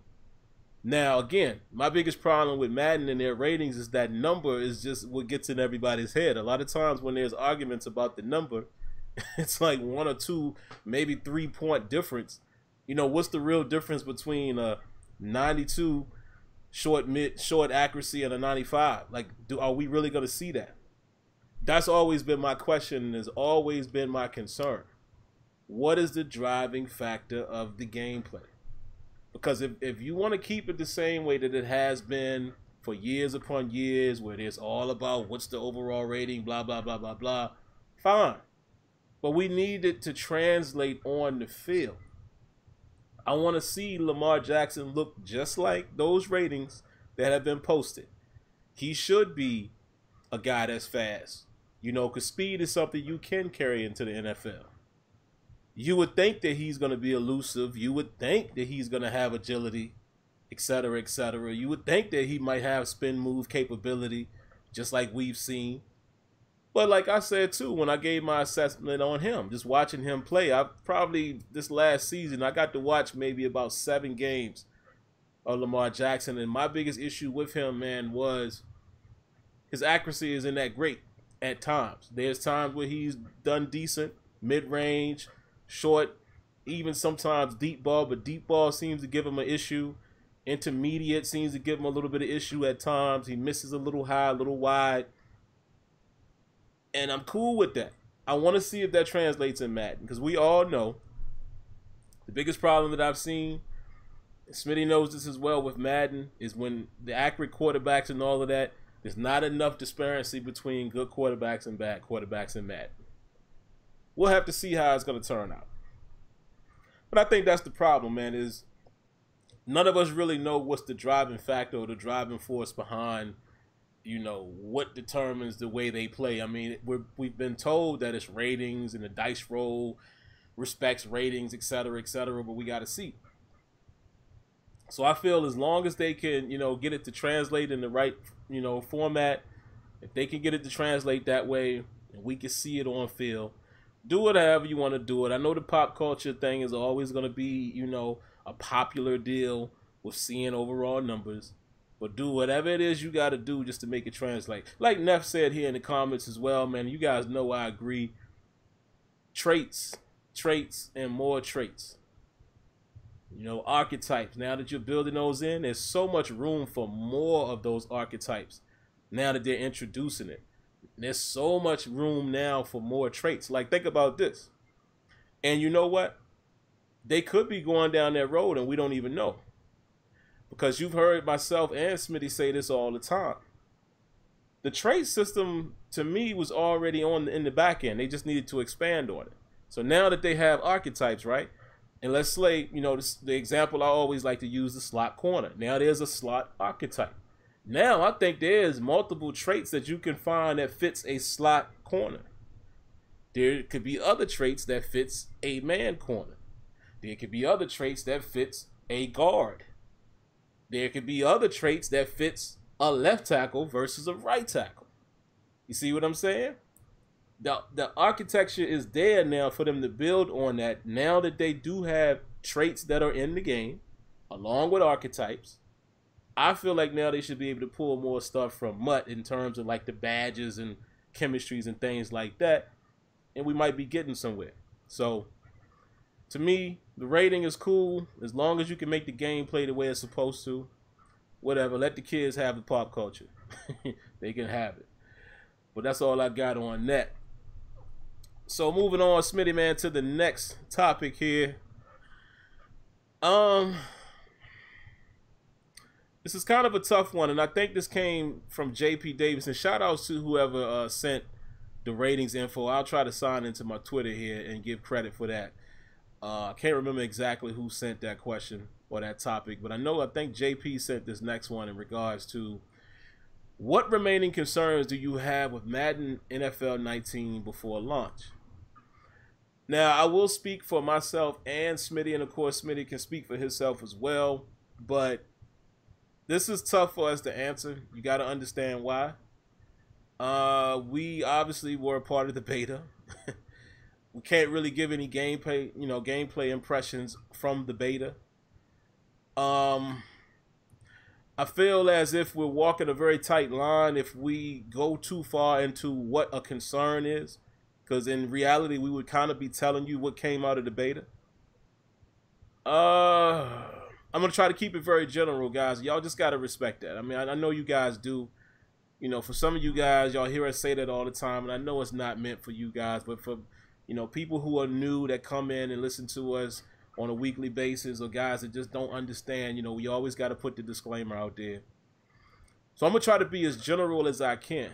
Now, again, my biggest problem with Madden and their ratings is that number is just what gets in everybody's head. A lot of times when there's arguments about the number, it's like 1 or 2, maybe 3 point difference. What's the real difference between a 92 short accuracy and a 95? Like, are we really going to see that? That's always been my question and has always been my concern. What is the driving factor of the gameplay? Because if you want to keep it the same way that it has been for years upon years, where it's all about what's the overall rating, blah, blah, blah, blah, blah, fine. But we need it to translate on the field. I want to see Lamar Jackson look just like those ratings that have been posted. He should be a guy that's fast, because speed is something you can carry into the NFL. You would think that he's going to be elusive. You would think that he's going to have agility, etc., etc. You would think that he might have spin move capability, just like we've seen. But like I said, too, when I gave my assessment on him, just watching him play, this last season, I got to watch maybe about 7 games of Lamar Jackson. And my biggest issue with him, man, was his accuracy isn't that great at times. There's times where he's done decent, mid-range, short, even sometimes deep ball, but deep ball seems to give him an issue. Intermediate seems to give him a little bit of issue at times. He misses a little high, a little wide. And I'm cool with that. I want to see if that translates in Madden, because we all know the biggest problem that I've seen, and Smitty knows this as well with Madden, is when the accurate quarterbacks and all of that, there's not enough disparity between good quarterbacks and bad quarterbacks in Madden. We'll have to see how it's going to turn out. But I think that's the problem, man, is none of us really know what's the driving factor or the driving force behind, what determines the way they play. I mean, we've been told that it's ratings and the dice roll respects ratings, etc., etc., but we got to see. So I feel as long as they can, get it to translate in the right, format, if they can get it to translate that way and we can see it on field, do whatever you want to do it. I know the pop culture thing is always going to be, a popular deal with seeing overall numbers. But do whatever it is you got to do just to make it translate. Like Neff said here in the comments as well, man, you guys know I agree. Traits, and more traits. Archetypes. Now that you're building those in, there's so much room for more of those archetypes now that they're introducing it. There's so much room now for more traits. Like, think about this. And you know what? They could be going down that road and we don't even know. Because you've heard myself and Smitty say this all the time. The trait system, to me, was already in the back end. They just needed to expand on it. So now that they have archetypes, right? And let's say, you know, the example I always like to use, the slot corner. Now there's a slot archetype. Now I think there's multiple traits that you can find that fits a slot corner. There could be other traits that fits a man corner. There could be other traits that fits a guard. There could be other traits that fits a left tackle versus a right tackle. You see what I'm saying? The architecture is there now for them to build on that. Now that they do have traits that are in the game, along with archetypes, I feel like now they should be able to pull more stuff from Mutt in terms of like the badges and chemistries and things like that, and we might be getting somewhere. So, to me, the rating is cool as long as you can make the game play the way it's supposed to. Whatever, let the kids have the pop culture. They can have it. But that's all I got on that. So moving on, Smitty man, to the next topic here. This is kind of a tough one, and I think this came from JP Davis. And shout outs to whoever sent the ratings info. I'll try to sign into my Twitter here and give credit for that. I can't remember exactly who sent that question or that topic, but I think JP sent this next one in regards to what remaining concerns do you have with Madden NFL 19 before launch? Now, I will speak for myself and Smitty, and of course, Smitty can speak for himself as well, but this is tough for us to answer. You got to understand why. We obviously were a part of the beta. We can't really give any gameplay impressions from the beta. I feel as if we're walking a very tight line if we go too far into what a concern is, because in reality, we would kind of be telling you what came out of the beta. I'm going to try to keep it very general, guys. Y'all just got to respect that. I mean, I know you guys do. You know, for some of you guys, y'all hear us say that all the time, and I know it's not meant for you guys, but for, you know, people who are new that come in and listen to us on a weekly basis, or guys that just don't understand, you know, we always got to put the disclaimer out there. So I'm going to try to be as general as I can.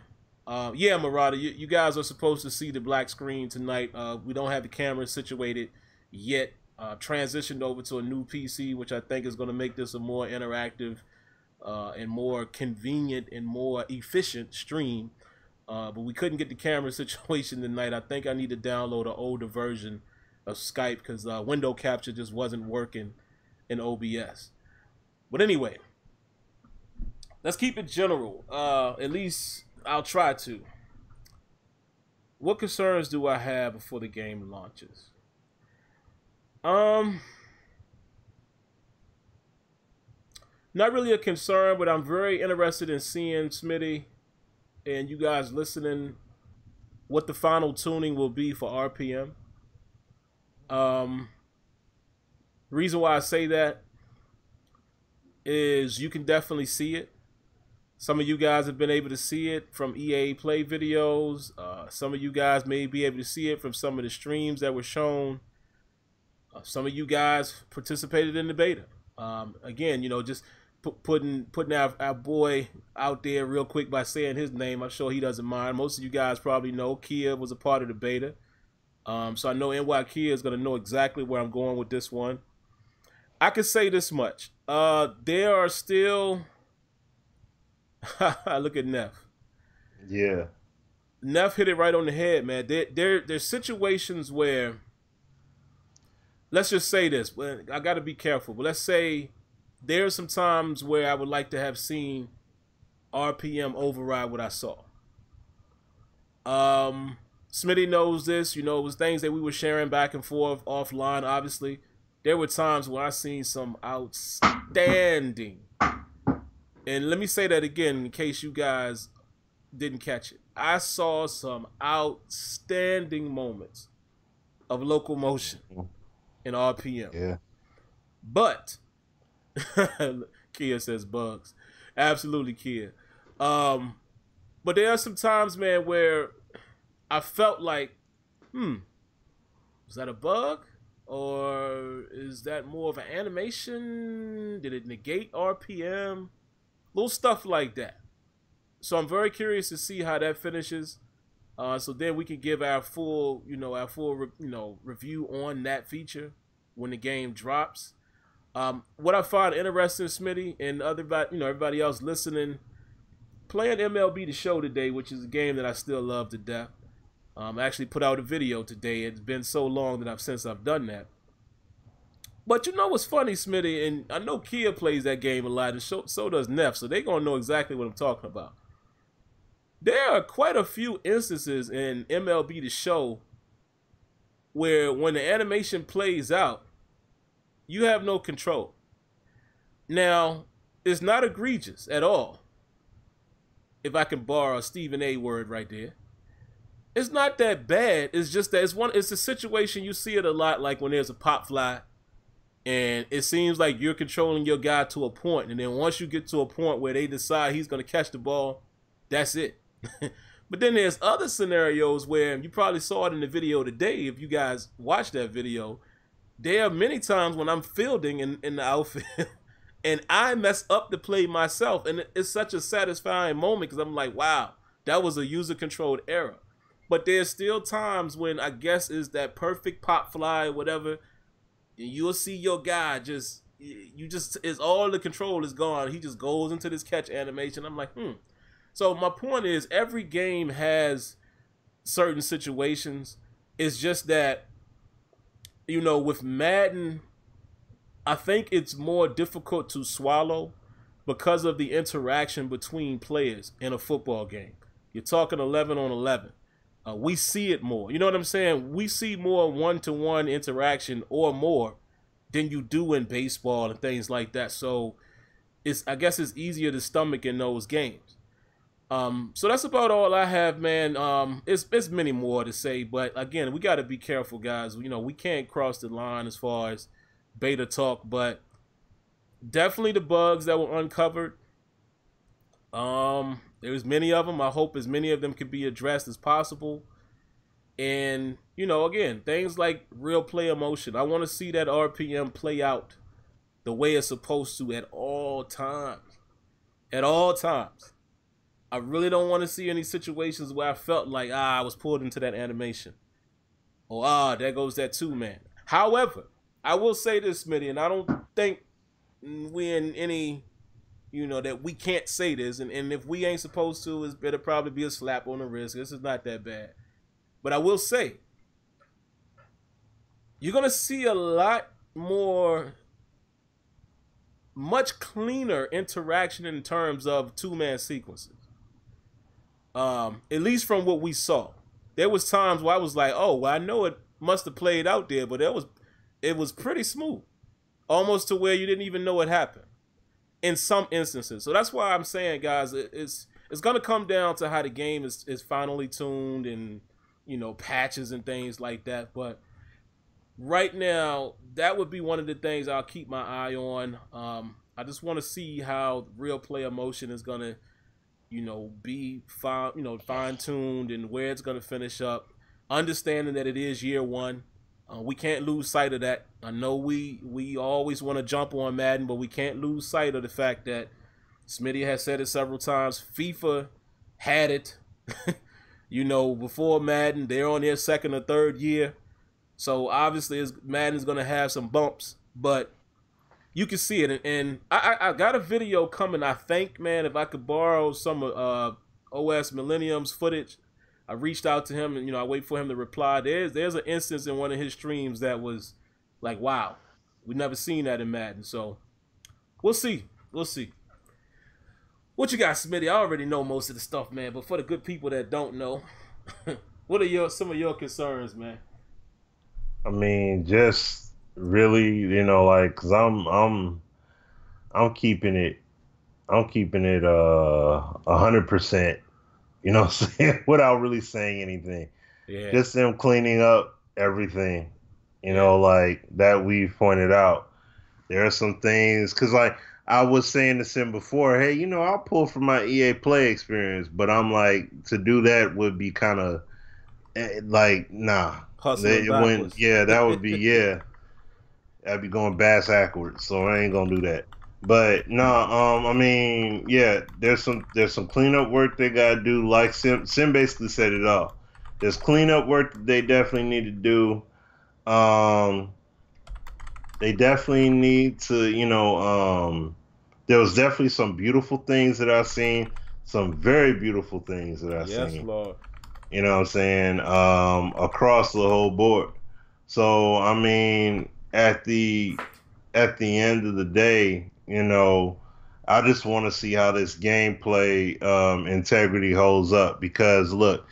Yeah, Marauder, you guys are supposed to see the black screen tonight. We don't have the camera situated yet. Transitioned over to a new PC, which I think is going to make this a more interactive and more convenient and more efficient stream. But we couldn't get the camera situation tonight. I think I need to download an older version of Skype because window capture just wasn't working in OBS. But anyway, let's keep it general. At least I'll try to. What concerns do I have before the game launches? Not really a concern, but I'm very interested in seeing, Smitty, and you guys listening, what the final tuning will be for RPM. The reason why I say that is you can definitely see it. Some of you guys have been able to see it from EA Play videos. Some of you guys may be able to see it from some of the streams that were shown. Some of you guys participated in the beta. Again, you know, just putting our boy out there real quick by saying his name. I'm sure he doesn't mind. Most of you guys probably know Kia was a part of the beta. So I know NY Kia is going to know exactly where I'm going with this one. I can say this much. There are still... Look at Neff. Yeah. Neff hit it right on the head, man. There's situations where... Let's just say this. I got to be careful. But let's say there are some times where I would like to have seen RPM override what I saw. Smitty knows this. You know, it was things that we were sharing back and forth offline, obviously. There were times where I seen some outstanding. And let me say that again in case you guys didn't catch it. I saw some outstanding moments of locomotion in RPM. Yeah. But Kia says bugs. Absolutely, Kia. But there are some times, man, where I felt like, was that a bug? Or is that more of an animation? Did it negate RPM? Little stuff like that. So I'm very curious to see how that finishes. So then we can give our full review on that feature. when the game drops. What I find interesting, Smitty, and everybody else listening, playing MLB The Show today, which is a game that I still love to death. I actually put out a video today. It's been so long that since I've done that. But you know what's funny, Smitty, and I know Kia plays that game a lot, and so does Neff, so they're going to know exactly what I'm talking about. There are quite a few instances in MLB The Show where when the animation plays out, you have no control. Now, it's not egregious at all. If I can borrow a Stephen A word right there. It's not that bad. It's just that it's a situation you see it a lot, like when there's a pop fly and it seems like you're controlling your guy to a point, and then once you get to a point where they decide he's going to catch the ball, that's it. But then there's other scenarios where you probably saw it in the video today. If you guys watched that video, there are many times when I'm fielding in the outfield and I mess up the play myself, and it's such a satisfying moment because I'm like, wow, that was a user-controlled error. But there's still times when I guess is that perfect pop fly or whatever, and you'll see your guy is all the control is gone. He just goes into this catch animation. I'm like, So my point is, every game has certain situations. It's just that, with Madden, I think it's more difficult to swallow because of the interaction between players in a football game. You're talking 11 on 11. We see it more. You know what I'm saying? We see more one-to-one interaction or more than you do in baseball and things like that. So I guess it's easier to stomach in those games. So that's about all I have, man. It's many more to say, but again, we got to be careful, guys. We can't cross the line as far as beta talk, but definitely the bugs that were uncovered. There's many of them. I hope as many of them can be addressed as possible. And, again, things like real player motion. I want to see that RPM play out the way it's supposed to at all times. At all times. I really don't want to see any situations where I felt like, I was pulled into that animation. Or, there goes that two-man. However, I will say this, Smitty, and I don't think we're in any... that we can't say this, and if we ain't supposed to, it'll probably be a slap on the wrist. This is not that bad. But I will say, you're going to see a lot more, much cleaner interaction in terms of two-man sequences. At least from what we saw. There was times where I was like, oh, well, I know it must have played out there, but it was pretty smooth. Almost to where you didn't even know it happened. In some instances. So that's why I'm saying, guys, it's going to come down to how the game is finally tuned and, patches and things like that. But right now, that would be one of the things I'll keep my eye on. I just want to see how real player motion is going to, be fine-tuned and where it's going to finish up. Understanding that it is year one. We can't lose sight of that. I know we always want to jump on Madden, but we can't lose sight of the fact that Smitty has said it several times. FIFA had it, before Madden. They're on their second or third year. So obviously Madden's going to have some bumps, but you can see it. And I got a video coming, I think, man, if I could borrow some OS Millennium's footage. I reached out to him and, I wait for him to reply. There's an instance in one of his streams that was like, wow, we've never seen that in Madden. So we'll see. We'll see. What you got, Smitty? I already know most of the stuff, man. But for the good people that don't know, what are some of your concerns, man? I mean, just really, cause I'm keeping it 100%. You know what I'm saying? Without really saying anything. Yeah. Just them cleaning up everything, like that we've pointed out. There are some things, because like I was saying to Sim before, hey, I'll pull from my EA Play experience, but I'm like, to do that would be kind of like, nah. That would be, yeah. I'd be going bass backwards, so I ain't going to do that. But no, I mean, yeah, there's some cleanup work they gotta do. Like Sim basically said it all. There's cleanup work that they definitely need to do. They definitely need to, there was definitely some beautiful things that I've seen, some very beautiful things that I've Yes, seen. Lord. You know what I'm saying? Across the whole board. So I mean, at the end of the day, I just want to see how this gameplay integrity holds up because look,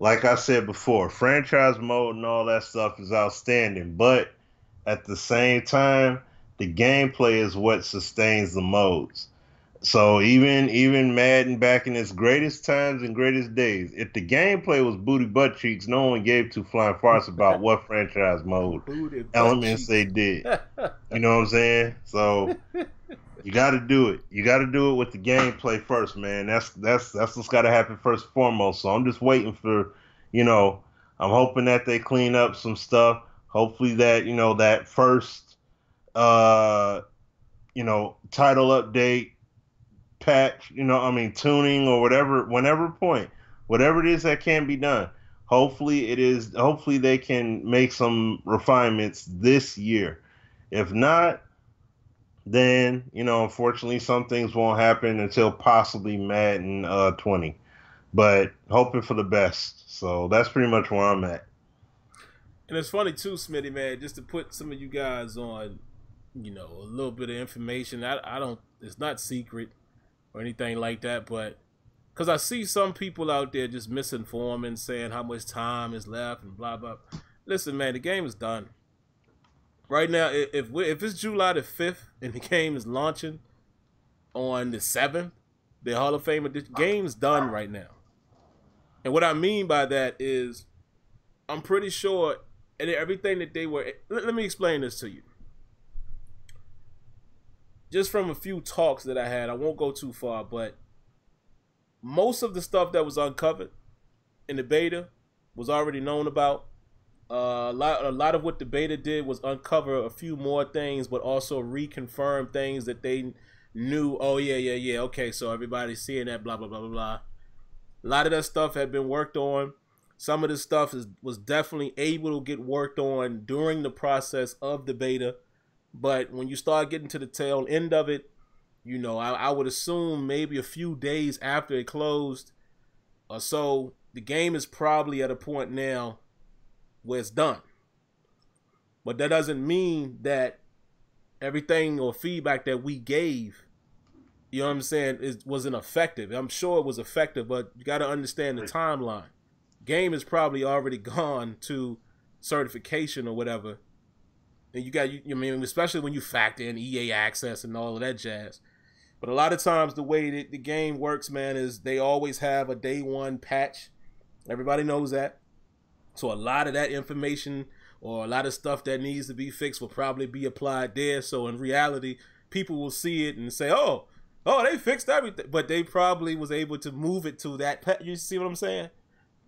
like I said before, franchise mode and all that stuff is outstanding, but at the same time, the gameplay is what sustains the modes. So even Madden back in its greatest times and greatest days, if the gameplay was booty butt cheeks, no one gave two flying farts about what franchise mode Booty butt elements they cheeks. did. You know what I'm saying? So you got to do it. You got to do it with the gameplay first, man. That's what's got to happen first and foremost. So I'm just waiting for, you know, I'm hoping that they clean up some stuff. Hopefully that that first, uh, title update patch, tuning or whatever, whenever point, whatever it is that can be done. Hopefully they can make some refinements this year. If not, then, unfortunately some things won't happen until possibly Madden 20. But hoping for the best. So that's pretty much where I'm at. And it's funny too, Smitty, man, just to put some of you guys on, a little bit of information. I don't, it's not secret or anything like that, but because I see some people out there just misinforming, saying how much time is left and blah blah. Listen, man, the game is done right now. If it's July the 5th and the game is launching on the 7th, the Hall of Fame, the game's done right now. And what I mean by that is, I'm pretty sure, and everything that they were. Let me explain this to you. Just from a few talks that I had, I won't go too far, but most of the stuff that was uncovered in the beta was already known about. A lot of what the beta did was uncover a few more things, but also reconfirm things that they knew. Oh yeah. Okay, so everybody's seeing that. Blah blah blah blah blah. A lot of that stuff had been worked on. Some of the stuff was definitely able to get worked on during the process of the beta. But when you start getting to the tail end of it, I would assume maybe a few days after it closed or so, the game is probably at a point now where it's done. But that doesn't mean that everything or feedback that we gave, you know what I'm saying, wasn't effective. I'm sure it was effective, but you got to understand the timeline. Game is probably already gone to certification or whatever. And I mean, especially when you factor in EA access and all of that jazz. But a lot of times the way that the game works, man, is they always have a day one patch. Everybody knows that. So a lot of that information or a lot of stuff that needs to be fixed will probably be applied there. So in reality, people will see it and say, oh, they fixed everything. But they probably was able to move it to that patch. You see what I'm saying?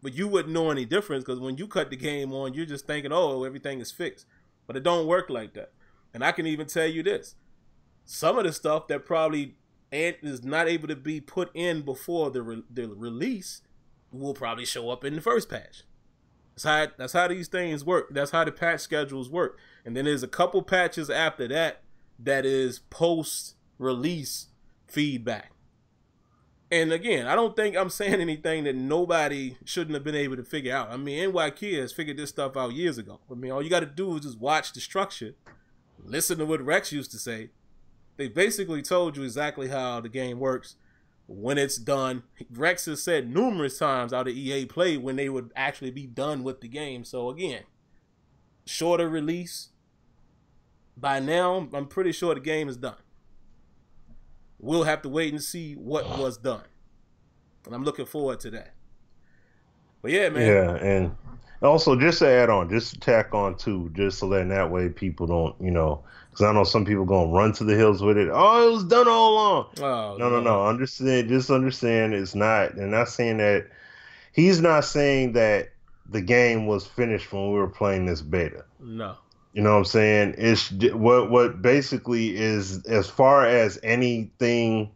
But you wouldn't know any difference because when you cut the game on, you're just thinking, oh, everything is fixed. But it don't work like that. And I can even tell you this. Some of the stuff that probably is not able to be put in before the release will probably show up in the first patch. That's how these things work. That's how the patch schedules work. And then there's a couple patches after that is post-release feedback. And again, I don't think I'm saying anything that nobody shouldn't have been able to figure out. I mean, NYK has figured this stuff out years ago. I mean, all you got to do is just watch the structure, listen to what Rex used to say. They basically told you exactly how the game works when it's done. Rex has said numerous times how the EA play when they would actually be done with the game. So again, shorter release. By now, I'm pretty sure the game is done. We'll have to wait and see what was done. And I'm looking forward to that. But yeah, man. Yeah, and also just to add on, just to tack on too, just so that way people don't, because I know some people gonna run to the hills with it. Oh, it was done all along. Oh, No. Just understand it's not. They're not saying that. He's not saying that the game was finished when we were playing this beta. No. You know what I'm saying? It's what basically is, as far as anything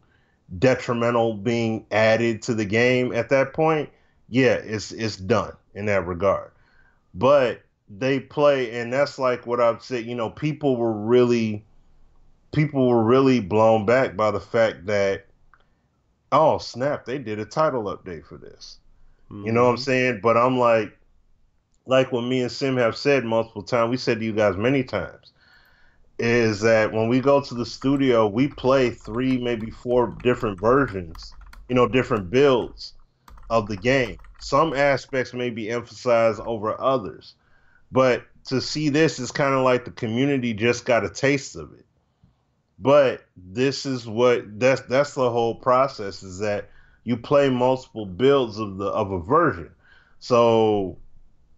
detrimental being added to the game at that point, yeah, it's done in that regard. But they play, and that's like what I've said. You know, people were really blown back by the fact that, oh snap, they did a title update for this. You know what I'm Mm-hmm. saying? But I'm like what me and Sim have said multiple times. We said to you guys many times, is that when we go to the studio, we play three, maybe four different versions, different builds of the game. Some aspects may be emphasized over others, but to see this is kind of like the community just got a taste of it. But this is what that's the whole process, is that you play multiple builds of a version. So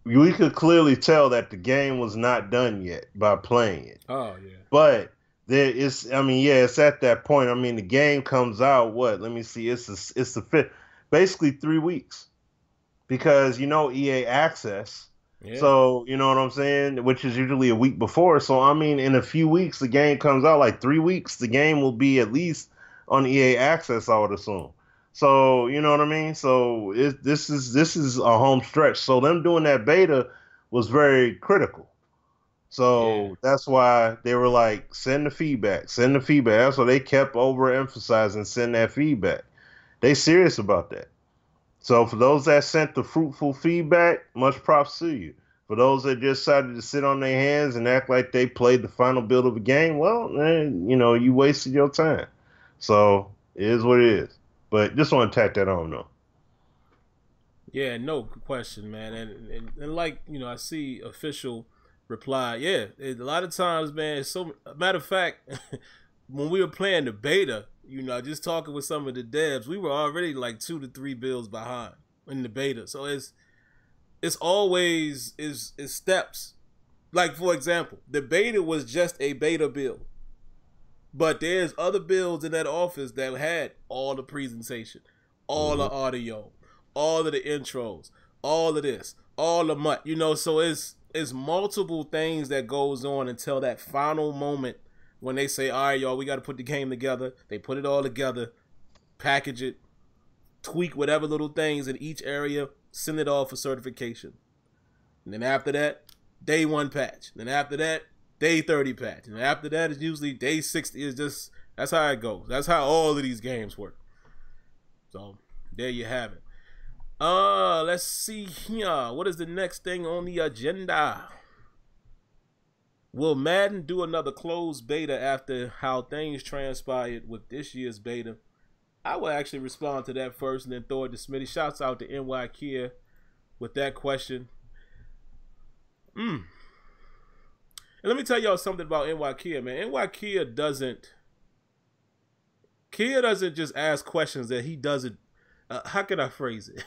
we could clearly tell that the game was not done yet by playing it. Oh yeah. But there is, I mean, yeah, it's at that point. I mean, the game comes out, what? Let me see. It's the fifth, basically 3 weeks, because EA Access. Yeah. So you know what I'm saying, which is usually a week before. So I mean, in a few weeks, the game comes out. Like 3 weeks, the game will be at least on EA Access, I would assume. So you know what I mean. So this is a home stretch. So them doing that beta was very critical. Yeah. So that's why they were like, send the feedback, send the feedback. That's why they kept overemphasizing send that feedback. They serious about that. So for those that sent the fruitful feedback, much props to you. For those that just decided to sit on their hands and act like they played the final build of a game, well, man, you wasted your time. So it is what it is. But just want to tack that on, though. Yeah, no question, man. And like, I see official reply. Yeah, a lot of times, man, so matter of fact, when we were playing the beta, just talking with some of the devs, we were already like 2 to 3 builds behind in the beta. So it's always is steps. Like, for example, the beta was just a beta build. But there's other builds in that office that had all the presentation, all the Hmm. audio, all of the intros, all of this, all the mutt, so it's multiple things that goes on until that final moment when they say, all right, y'all, we got to put the game together. They put it all together, package it, tweak whatever little things in each area, send it all for certification. And then after that, day 1 patch. Then after that, day 30 patch. And after that is usually day 60. Is just, that's how it goes. That's how all of these games work. So there you have it. Let's see here. What is the next thing on the agenda? Will Madden do another closed beta after how things transpired with this year's beta? I will actually respond to that first and then throw it to Smitty. Shouts out to NY Kia with that question. And let me tell y'all something about NY Kia, man. NY Kia doesn't just ask questions that he doesn't. How can I phrase it?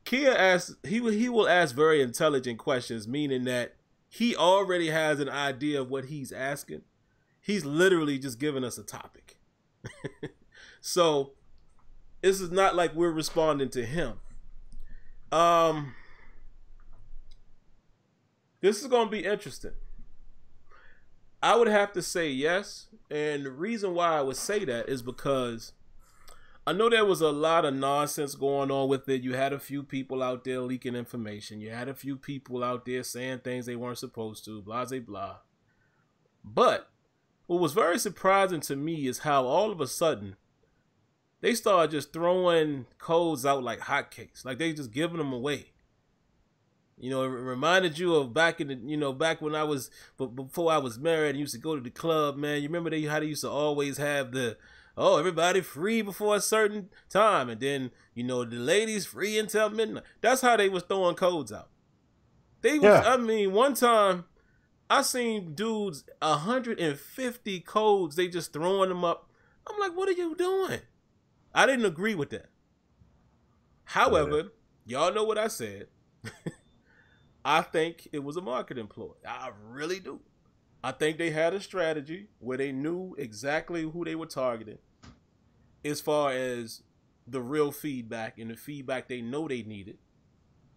Kia asks. He will ask very intelligent questions, meaning that he already has an idea of what he's asking. He's literally just giving us a topic. So this is not like we're responding to him. This is gonna be interesting. I would have to say yes, and the reason why I would say that is because I know there was a lot of nonsense going on with it. You had a few people out there leaking information. You had a few people out there saying things they weren't supposed to, blah, blah, blah. But what was very surprising to me is how all of a sudden they started just throwing codes out like hotcakes. Like they just giving them away. It reminded you of back in the, back when I was, before I was married and used to go to the club, man. You remember how they used to always have everybody free before a certain time. And then, the ladies free until midnight. That's how they was throwing codes out. One time I seen dudes 150 codes. They just throwing them up. I'm like, what are you doing? I didn't agree with that. However, y'all know what I said. I think it was a marketing ploy. I really do. I think they had a strategy where they knew exactly who they were targeting as far as the real feedback and the feedback they know they needed,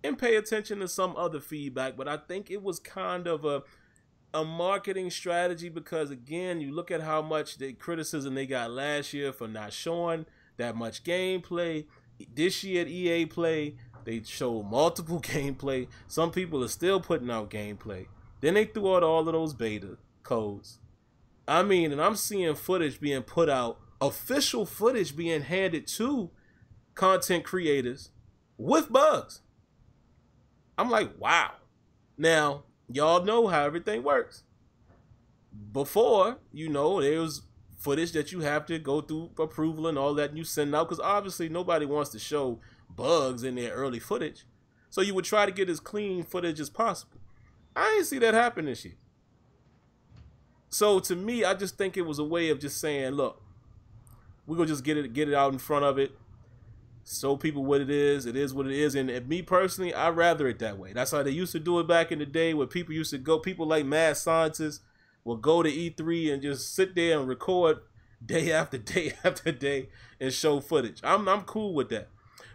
and pay attention to some other feedback. But I think it was kind of a marketing strategy because, again, you look at how much the criticism they got last year for not showing that much gameplay. This year at EA Play, They showed multiple gameplay. Some people are still putting out gameplay. Then they threw out all of those beta codes. I mean, and I'm seeing footage being put out, official footage being handed to content creators with bugs. I'm like, wow. Now, y'all know how everything works. Before, you know, there was footage that you have to go through approval and all that, and you send out, because obviously nobody wants to show bugs in their early footage. So you would try to get as clean footage as possible. I ain't see that happen this year. So to me, I just think it was a way of just saying, look, we're gonna just get it out in front of it, show people what it is what it is. And me personally, I rather it that way. That's how they used to do it back in the day, where people used to go, people like mad scientists will go to E3 and just sit there and record day after day after day and show footage. I'm cool with that.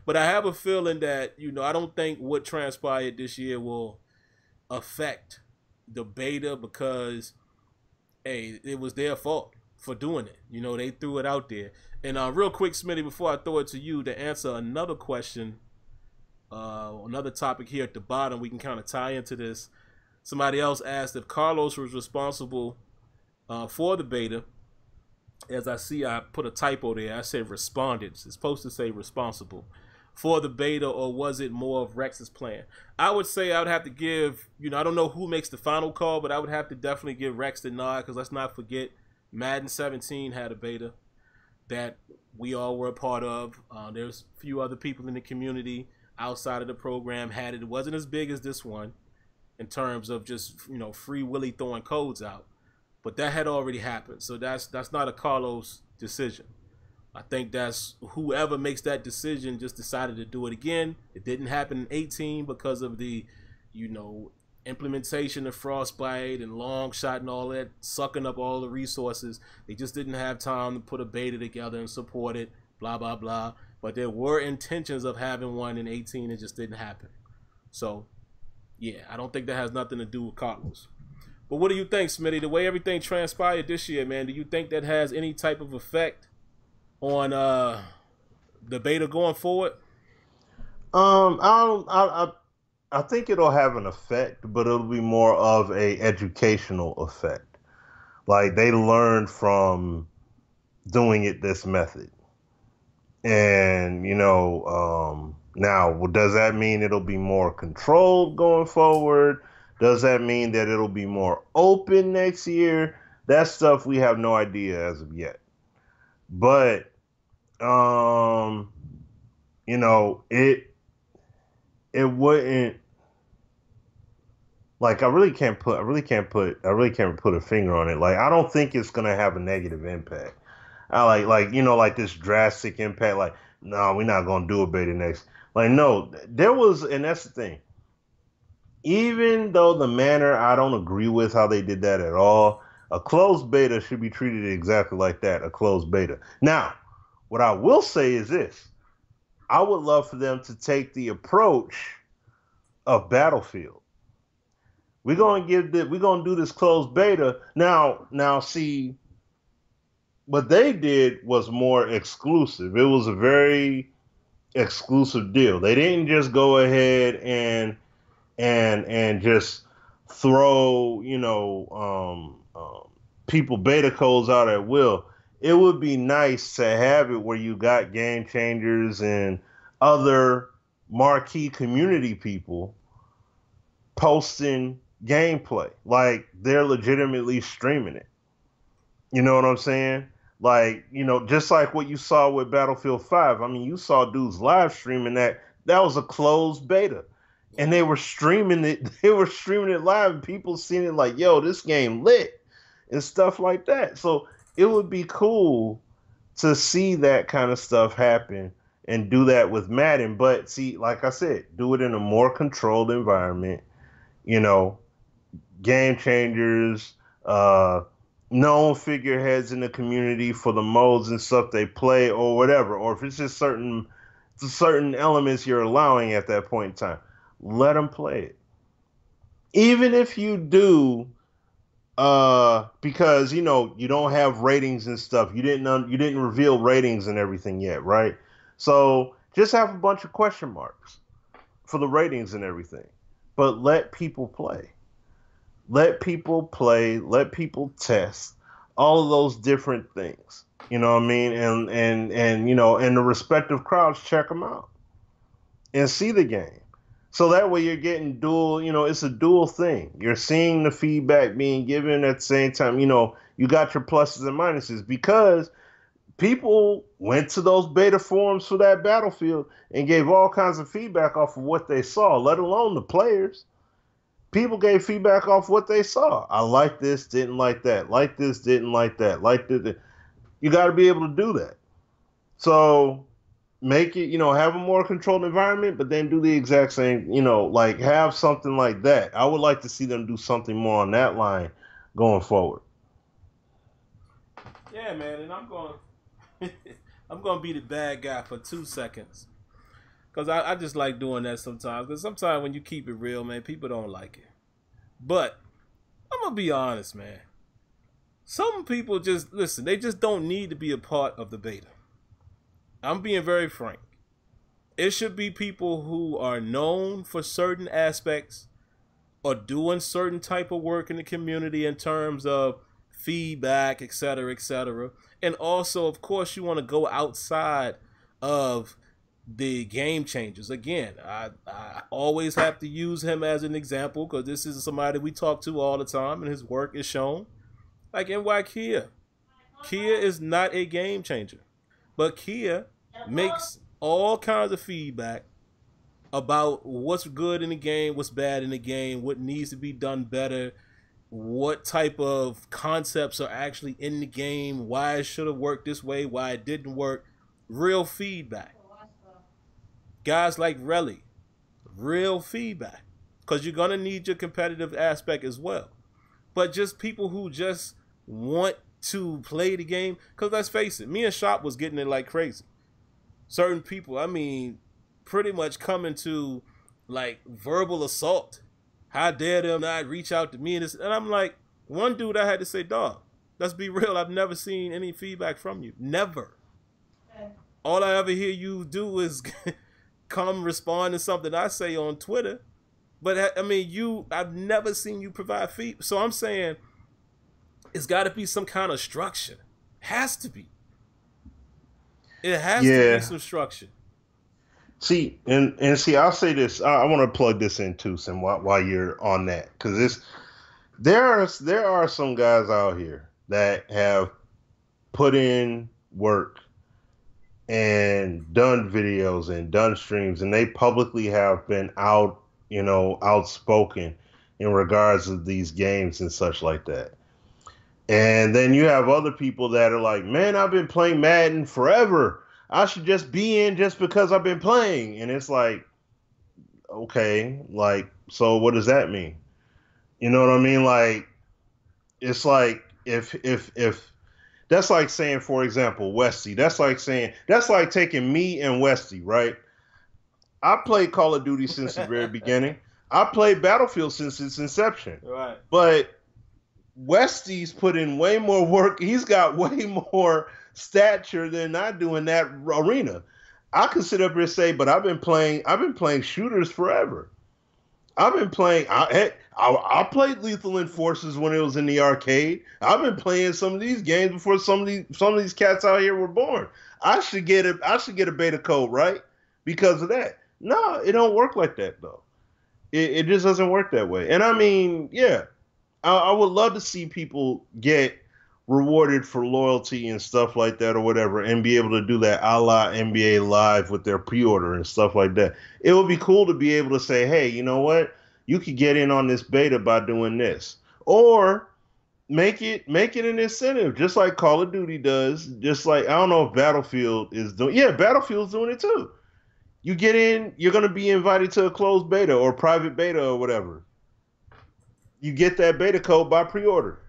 But I have a feeling that, you know, I don't think what transpired this year will affect the beta, because, hey, it was their fault for doing it. You know, they threw it out there. And real quick, Smitty, before I throw it to you to answer another question, another topic here at the bottom, we can kind of tie into this. Somebody else asked if Carlos was responsible for the beta. As I see, I put a typo there. I said respondents. It's supposed to say responsible for the beta, or was it more of Rex's plan? I would say I would have to give, you know, I don't know who makes the final call, but I would have to definitely give Rex the nod, because let's not forget, Madden 17 had a beta that we all were a part of. There's a few other people in the community outside of the program had it. It wasn't as big as this one in terms of just, you know, free willy throwing codes out, but that had already happened. So that's not a Carlos decision. I think that's whoever makes that decision just decided to do it again. It didn't happen in 18 because of the, you know, implementation of Frostbite and long shot and all that, sucking up all the resources. They just didn't have time to put a beta together and support it, blah, blah, blah. But there were intentions of having one in 18. It just didn't happen. So, yeah, I don't think that has nothing to do with Carlos. But what do you think, Smitty? The way everything transpired this year, man, do you think that has any type of effect on the beta going forward? I think it'll have an effect, but it'll be more of a educational effect. Like, they learned from doing it this method. And, you know, now, does that mean it'll be more controlled going forward? Does that mean that it'll be more open next year? That stuff we have no idea as of yet. But, you know, it wouldn't, like, I really can't put a finger on it. Like, I don't think it's gonna have a negative impact. You know, like this drastic impact. Like, no, we're not gonna do a beta next. Like, no, there was, and that's the thing. Even though the manner, I don't agree with how they did that at all. A closed beta should be treated exactly like that, a closed beta. Now, what I will say is this. I would love for them to take the approach of Battlefield. We're gonna do this closed beta. Now see, what they did was more exclusive. It was a very exclusive deal. They didn't just go ahead and just throw, you know, people beta codes out at will. It would be nice to have it where you got game changers and other marquee community people posting gameplay. Like, they're legitimately streaming it. You know what I'm saying? Like, you know, just like what you saw with Battlefield 5. I mean, you saw dudes live streaming that. That was a closed beta. And they were streaming it. They were streaming it live, and people seeing it like, yo, this game lit and stuff like that. So it would be cool to see that kind of stuff happen and do that with Madden. But see, like I said, do it in a more controlled environment. You know, game changers, known figureheads in the community for the modes and stuff they play or whatever. Or if it's just certain elements you're allowing at that point in time, let them play it. Even if you do, because, you know, you don't have ratings and stuff. You didn't reveal ratings and everything yet, right? So just have a bunch of question marks. for the ratings and everything. But let people play. Let people play. Let people test all of those different things. You know what I mean? And you know, and the respective crowds check them out and see the game. So that way you're getting dual, you know, it's a dual thing. You're seeing the feedback being given at the same time, you know, you got your pluses and minuses because people went to those beta forums for that Battlefield and gave all kinds of feedback off of what they saw, let alone the players. People gave feedback off what they saw. I like this, didn't like that. Like this, didn't like that. Like this. You got to be able to do that. So make it, you know, have a more controlled environment, but then do the exact same, you know, like have something like that. I would like to see them do something more on that line going forward. Yeah, man, and I'm gonna be the bad guy for 2 seconds. Because I just like doing that sometimes. Because sometimes when you keep it real, man, people don't like it. But I'm going to be honest, man. Some people just, listen, they just don't need to be a part of the beta. I'm being very frank. It should be people who are known for certain aspects or doing certain type of work in the community in terms of feedback, etc., etc. And also, of course, you want to go outside of the game changers. Again, I always have to use him as an example because this is somebody we talk to all the time and his work is shown. Like NY Kia. Kia is not a game changer. But Kia makes all kinds of feedback about what's good in the game, what's bad in the game, what needs to be done better, what type of concepts are actually in the game, why it should have worked this way, why it didn't work. Real feedback. Guys like Relly, real feedback. Because you're going to need your competitive aspect as well. But just people who just want to play the game. Because let's face it, me and Shop was getting it like crazy. Certain people, I mean, pretty much coming to like verbal assault. How dare them not reach out to me? And I'm like, one dude I had to say, dog, let's be real. I've never seen any feedback from you. Never. All I ever hear you do is come respond to something I say on Twitter. But I mean, I've never seen you provide feedback. So I'm saying it's got to be some kind of structure. Has to be. It has to be some structure. See, and see, I'll say this. I want to plug this in too, Sim, while you're on that, because there are some guys out here that have put in work and done videos and done streams, and they publicly have been outspoken in regards to these games and such like that. And then you have other people that are like, man, I've been playing Madden forever. I should just be in just because I've been playing. And it's like, okay, like, so what does that mean? You know what I mean? Like, it's like if that's like saying, for example, Westy, that's like taking me and Westy, right? I played Call of Duty since the very beginning. I played Battlefield since its inception. Right. But Westy's put in way more work. He's got way more stature than I do in that arena. I could sit up here and say, but I've been playing shooters forever. I've been playing. I played Lethal Enforcers when it was in the arcade. I've been playing some of these games before some of these cats out here were born. I should get a beta code, right? Because of that. No, it don't work like that though. It just doesn't work that way. And I mean, yeah, I would love to see people get rewarded for loyalty and stuff like that or whatever, and be able to do that a la NBA Live with their pre-order and stuff like that. It would be cool to be able to say, hey, you know what? You could get in on this beta by doing this. Or make it an incentive, just like Call of Duty does. Just like, I don't know if Battlefield is doing. Yeah, Battlefield's doing it too. You get in, you're going to be invited to a closed beta or private beta or whatever. You get that beta code by pre-order.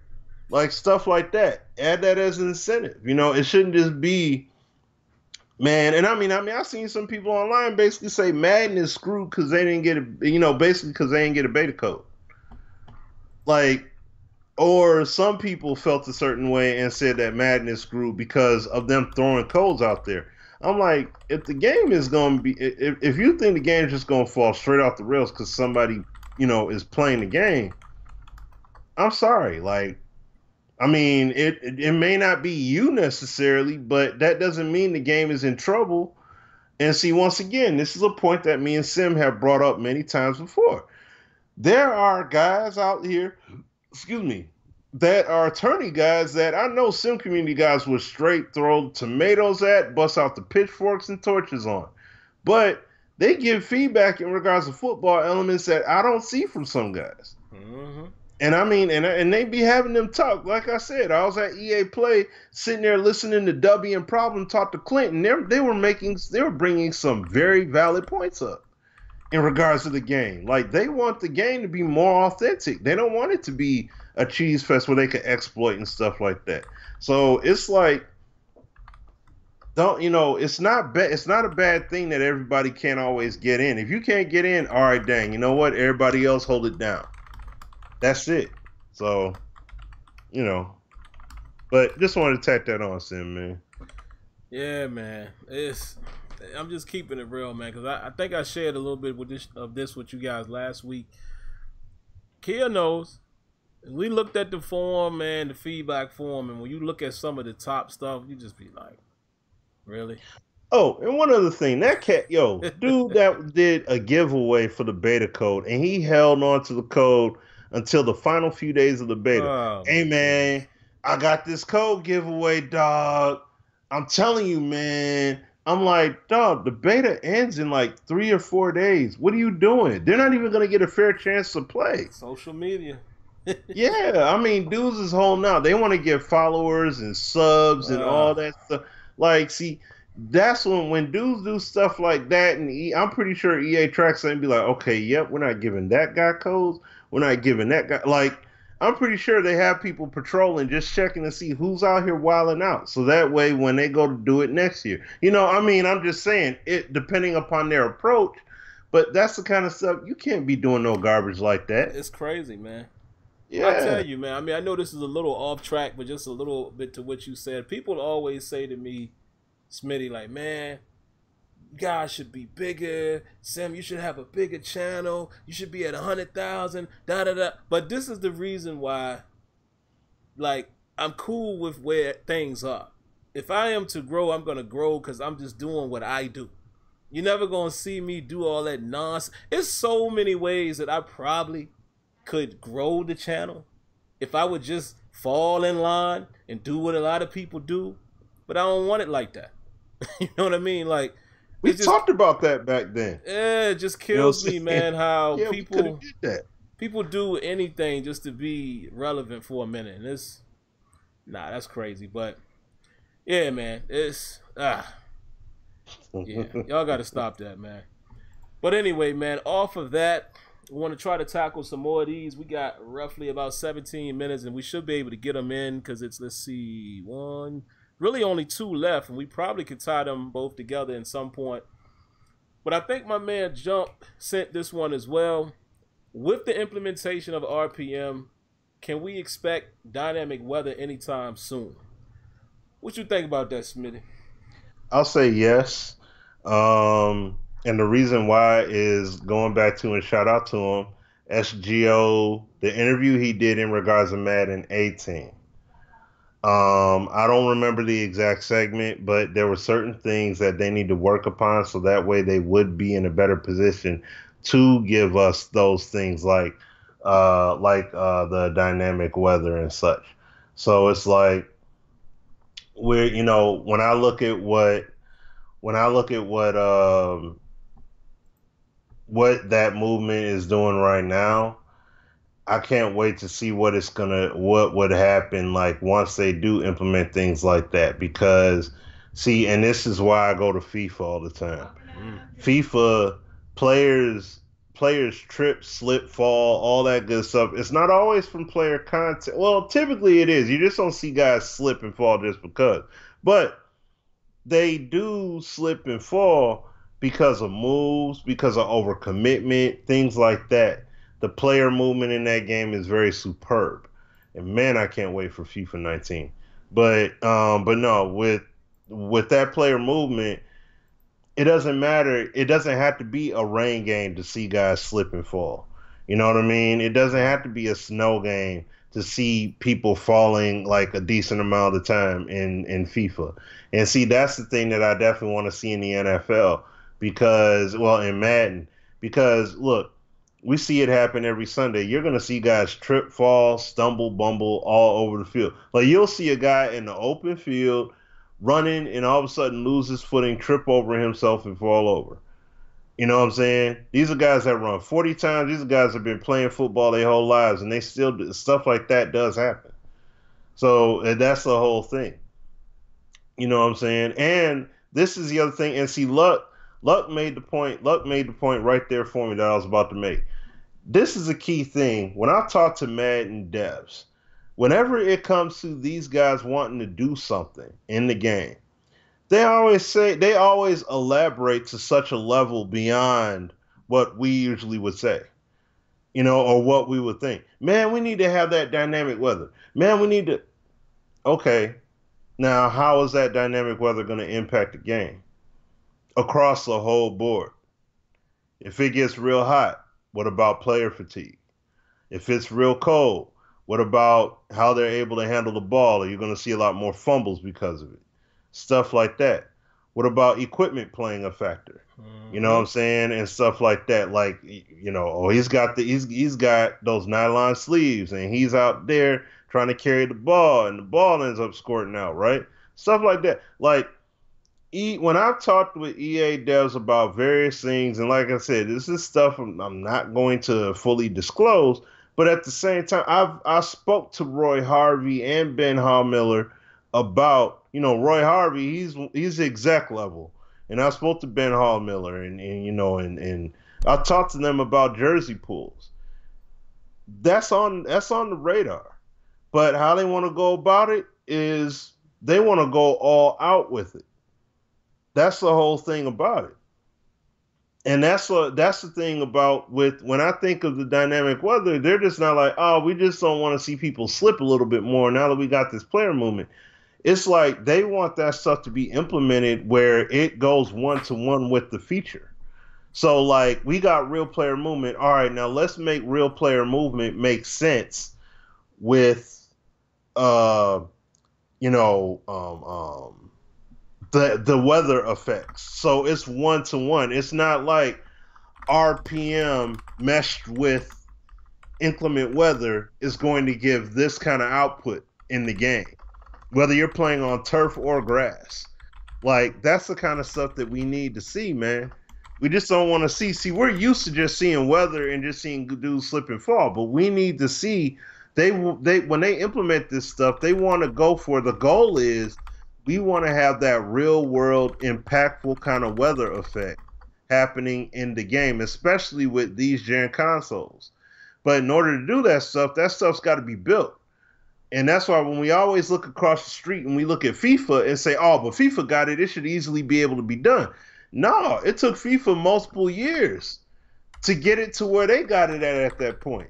Like stuff like that. Add that as an incentive. You know, it shouldn't just be, man. And I mean, I've seen some people online basically say Madden is screwed because they didn't get basically because they didn't get a beta code. Like, or some people felt a certain way and said that Madden is screwed because of them throwing codes out there. I'm like, if the game is going to be, if you think the game is just going to fall straight off the rails because somebody, is playing the game, I'm sorry. Like, I mean, it may not be you necessarily, but that doesn't mean the game is in trouble. And see, once again, this is a point that me and Sim have brought up many times before. There are guys out here, excuse me, that are attorney guys that I know Sim community guys would straight throw tomatoes at, bust out the pitchforks and torches on. But they give feedback in regards to football elements that I don't see from some guys. Mm-hmm. And I mean, and they be having them talk. Like I said, I was at EA Play, sitting there listening to Dubby and Problem talk to Clinton. They were bringing some very valid points up in regards to the game. Like, they want the game to be more authentic. They don't want it to be a cheese fest where they can exploit and stuff like that. So it's like, it's not a bad thing that everybody can't always get in. If you can't get in, all right, dang, you know what? Everybody else hold it down. That's it. So, but just wanted to tack that on, Sim, man. Yeah, man. I'm just keeping it real, man, because I think I shared a little bit of this with you guys last week. Kia knows. We looked at the form, man, the feedback form, and when you look at some of the top stuff, you just be like, really? Oh, and one other thing, that cat, dude that did a giveaway for the beta code, and he held on to the code until the final few days of the beta. Oh, hey, man, I got this code giveaway, dog. I'm telling you, man. I'm like, dog, the beta ends in like 3 or 4 days. What are you doing? They're not even going to get a fair chance to play. Social media. Yeah, I mean, dudes is holding out. They want to get followers and subs and all that stuff. Like, see, that's when dudes do stuff like that, and I'm pretty sure EA tracks and be like, okay, yep, we're not giving that guy codes. We're not giving that guy. Like, I'm pretty sure they have people patrolling, just checking to see who's out here wilding out. So that way, when they go to do it next year, I mean, I'm just saying it depending upon their approach. But that's the kind of stuff you can't be doing no garbage like that. It's crazy, man. Yeah. I tell you, man. I mean, I know this is a little off track, but just a little bit to what you said. People always say to me, Smitty, like, man, guys should be bigger. Sam, you should have a bigger channel. You should be at 100,000. Da da da. But this is the reason why, like, I'm cool with where things are. If I am to grow, I'm gonna grow because I'm just doing what I do. You're never gonna see me do all that nonsense. There's so many ways that I probably could grow the channel if I would just fall in line and do what a lot of people do. But I don't want it like that. You know what I mean? Like, we talked about that back then. Yeah, it just kills me, man, how people did that. People do anything just to be relevant for a minute. And that's crazy. But yeah, man, yeah, y'all got to stop that, man. But anyway, man, off of that, we want to try to tackle some more of these. We got roughly about 17 minutes, and we should be able to get them in because it's, let's see, really only 2 left, and we probably could tie them both together in some point. But I think my man Jump sent this one as well. With the implementation of RPM, can we expect dynamic weather anytime soon? What you think about that, Smitty? I'll say yes. And the reason why is going back to and shout out to him, SGO, the interview he did in regards to Madden 18. I don't remember the exact segment, but there were certain things that they need to work upon so that way they would be in a better position to give us those things like the dynamic weather and such. So it's like when I look at what that movement is doing right now, I can't wait to see what would happen like once they do implement things like that. Because see, and this is why I go to FIFA all the time. FIFA players trip, slip, fall, all that good stuff. It's not always from player content. Well, typically it is. You just don't see guys slip and fall just because. But they do slip and fall because of moves, because of overcommitment, things like that. The player movement in that game is very superb. And man, I can't wait for FIFA 19. But no, with that player movement, it doesn't matter. It doesn't have to be a rain game to see guys slip and fall. You know what I mean? It doesn't have to be a snow game to see people falling like a decent amount of the time in FIFA. And see, that's the thing that I definitely want to see in the NFL because, well, in Madden, because look, we see it happen every Sunday. You're going to see guys trip, fall, stumble, bumble all over the field. Like you'll see a guy in the open field running and all of a sudden lose his footing, trip over himself, and fall over. You know what I'm saying? These are guys that run 40 times. These are guys that have been playing football their whole lives, and they still do stuff like that does happen. So that's the whole thing. You know what I'm saying? And this is the other thing. And see, Luck made the point. Luck made the point right there for me that I was about to make. This is a key thing. When I talk to Madden devs, whenever it comes to these guys wanting to do something in the game, they always elaborate to such a level beyond what we usually would say, or what we would think. Man, we need to have that dynamic weather. Man, we need to. Okay, now how is that dynamic weather going to impact the game across the whole board? If it gets real hot, what about player fatigue? If it's real cold, what about how they're able to handle the ball? Are you going to see a lot more fumbles because of it? Stuff like that. What about equipment playing a factor? You know what I'm saying? And stuff like that. Like, he's got those nylon sleeves and he's out there trying to carry the ball and the ball ends up squirting out, right? Stuff like that. Like, when I've talked with EA devs about various things, and like I said, this is stuff I'm not going to fully disclose, but at the same time, I spoke to Roy Harvey and Ben Hallmiller about, Roy Harvey, he's exec level, and I spoke to Ben Hallmiller, and I talked to them about jersey pools. That's on the radar, but how they want to go about it is they want to go all out with it. That's the whole thing about it. And that's the thing about when I think of the dynamic weather, they're just not like, oh, we just don't want to see people slip a little bit more now that we got this player movement. It's like they want that stuff to be implemented where it goes one-to-one with the feature. So like we got real player movement. All right, now let's make real player movement make sense with the weather effects. So it's one-to-one. It's not like RPM meshed with inclement weather is going to give this kind of output in the game, whether you're playing on turf or grass. Like, that's the kind of stuff that we need to see, man. We just don't want to see. We're used to just seeing weather and just seeing dudes slip and fall, but we need to see when they implement this stuff, they want to go for, the goal is we want to have that real world impactful kind of weather effect happening in the game, especially with these gen consoles. But in order to do that stuff's got to be built. And that's why when we always look across the street and we look at FIFA and say, oh, but FIFA got it, it should easily be able to be done. No, it took FIFA multiple years to get it to where they got it at that point.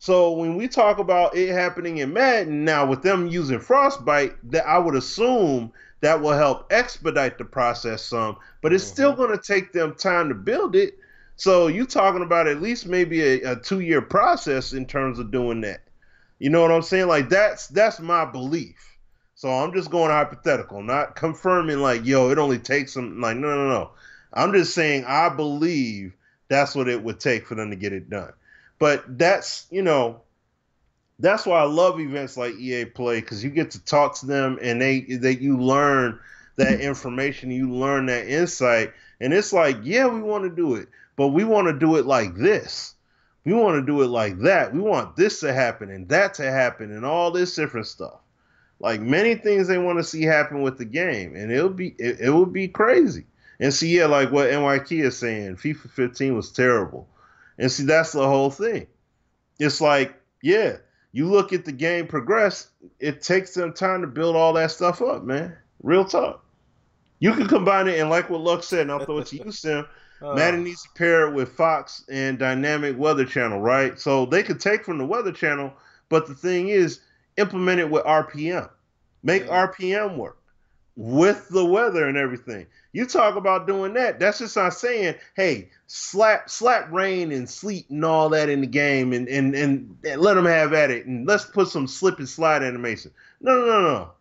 So when we talk about it happening in Madden now with them using Frostbite, that I would assume that will help expedite the process some, but it's still going to take them time to build it. So you're talking about at least maybe a 2-year process in terms of doing that. You know what I'm saying? Like that's my belief. So I'm just going hypothetical, not confirming like, yo, it only takes them. Like, no. I'm just saying I believe that's what it would take for them to get it done. But that's why I love events like EA Play, because you get to talk to them and you learn that information, you learn that insight, and it's like, yeah, we want to do it, but we want to do it like this. We want to do it like that. We want this to happen and that to happen and all this different stuff. Like many things they want to see happen with the game, and it would be crazy. And see, yeah, like what NYK is saying, FIFA 15 was terrible. And see, that's the whole thing. It's like, yeah, you look at the game progress, it takes them time to build all that stuff up, man. Real talk. You can combine it, and like what Luck said, and I'll throw it to you, Sim, Madden needs to pair it with Fox and Dynamic Weather Channel, right? So they could take from the Weather Channel, but the thing is, implement it with RPM. Make RPM work. with the weather and everything. You talk about doing that. That's just not saying, hey, slap rain and sleet and all that in the game and let them have at it and let's put some slip and slide animation. No.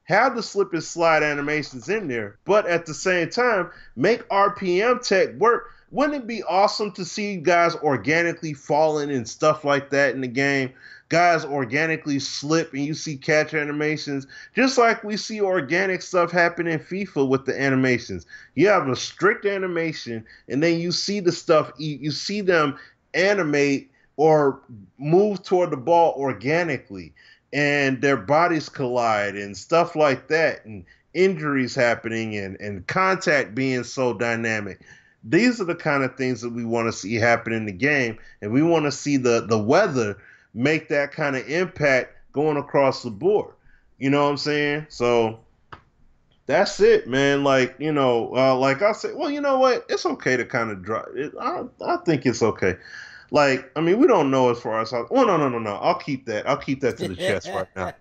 Have the slip and slide animations in there, but at the same time, make RPM tech work. Wouldn't it be awesome to see guys organically falling and stuff like that in the game? Guys organically slip and you see catch animations, just like we see organic stuff happen in FIFA with the animations. You have a strict animation, and then you see the stuff, you see them animate or move toward the ball organically, and their bodies collide and stuff like that, and injuries happening and contact being so dynamic. These are the kind of things that we want to see happen in the game, and we want to see the weather make that kind of impact going across the board. You know what I'm saying? So that's it, man. Like, like I said, well, you know what? It's okay to kind of drop it. I think it's okay. Like, I mean, we don't know as far as how. Oh, no. I'll keep that. I'll keep that to the chest right now.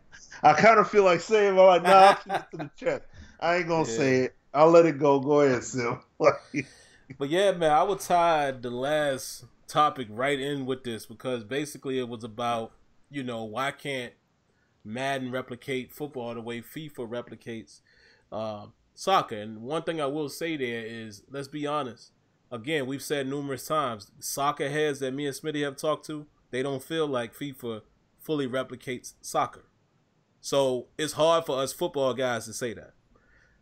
I kind of feel like saying, well, like, no, I'll keep it to the chest. I ain't gonna say it. I'll let it go. Go ahead, Sim. But yeah, man, I would tie the last topic right in with this because basically it was about, why can't Madden replicate football the way FIFA replicates soccer? And one thing I will say there is, let's be honest. Again, we've said numerous times, soccer heads that me and Smitty have talked to, they don't feel like FIFA fully replicates soccer. So it's hard for us football guys to say that.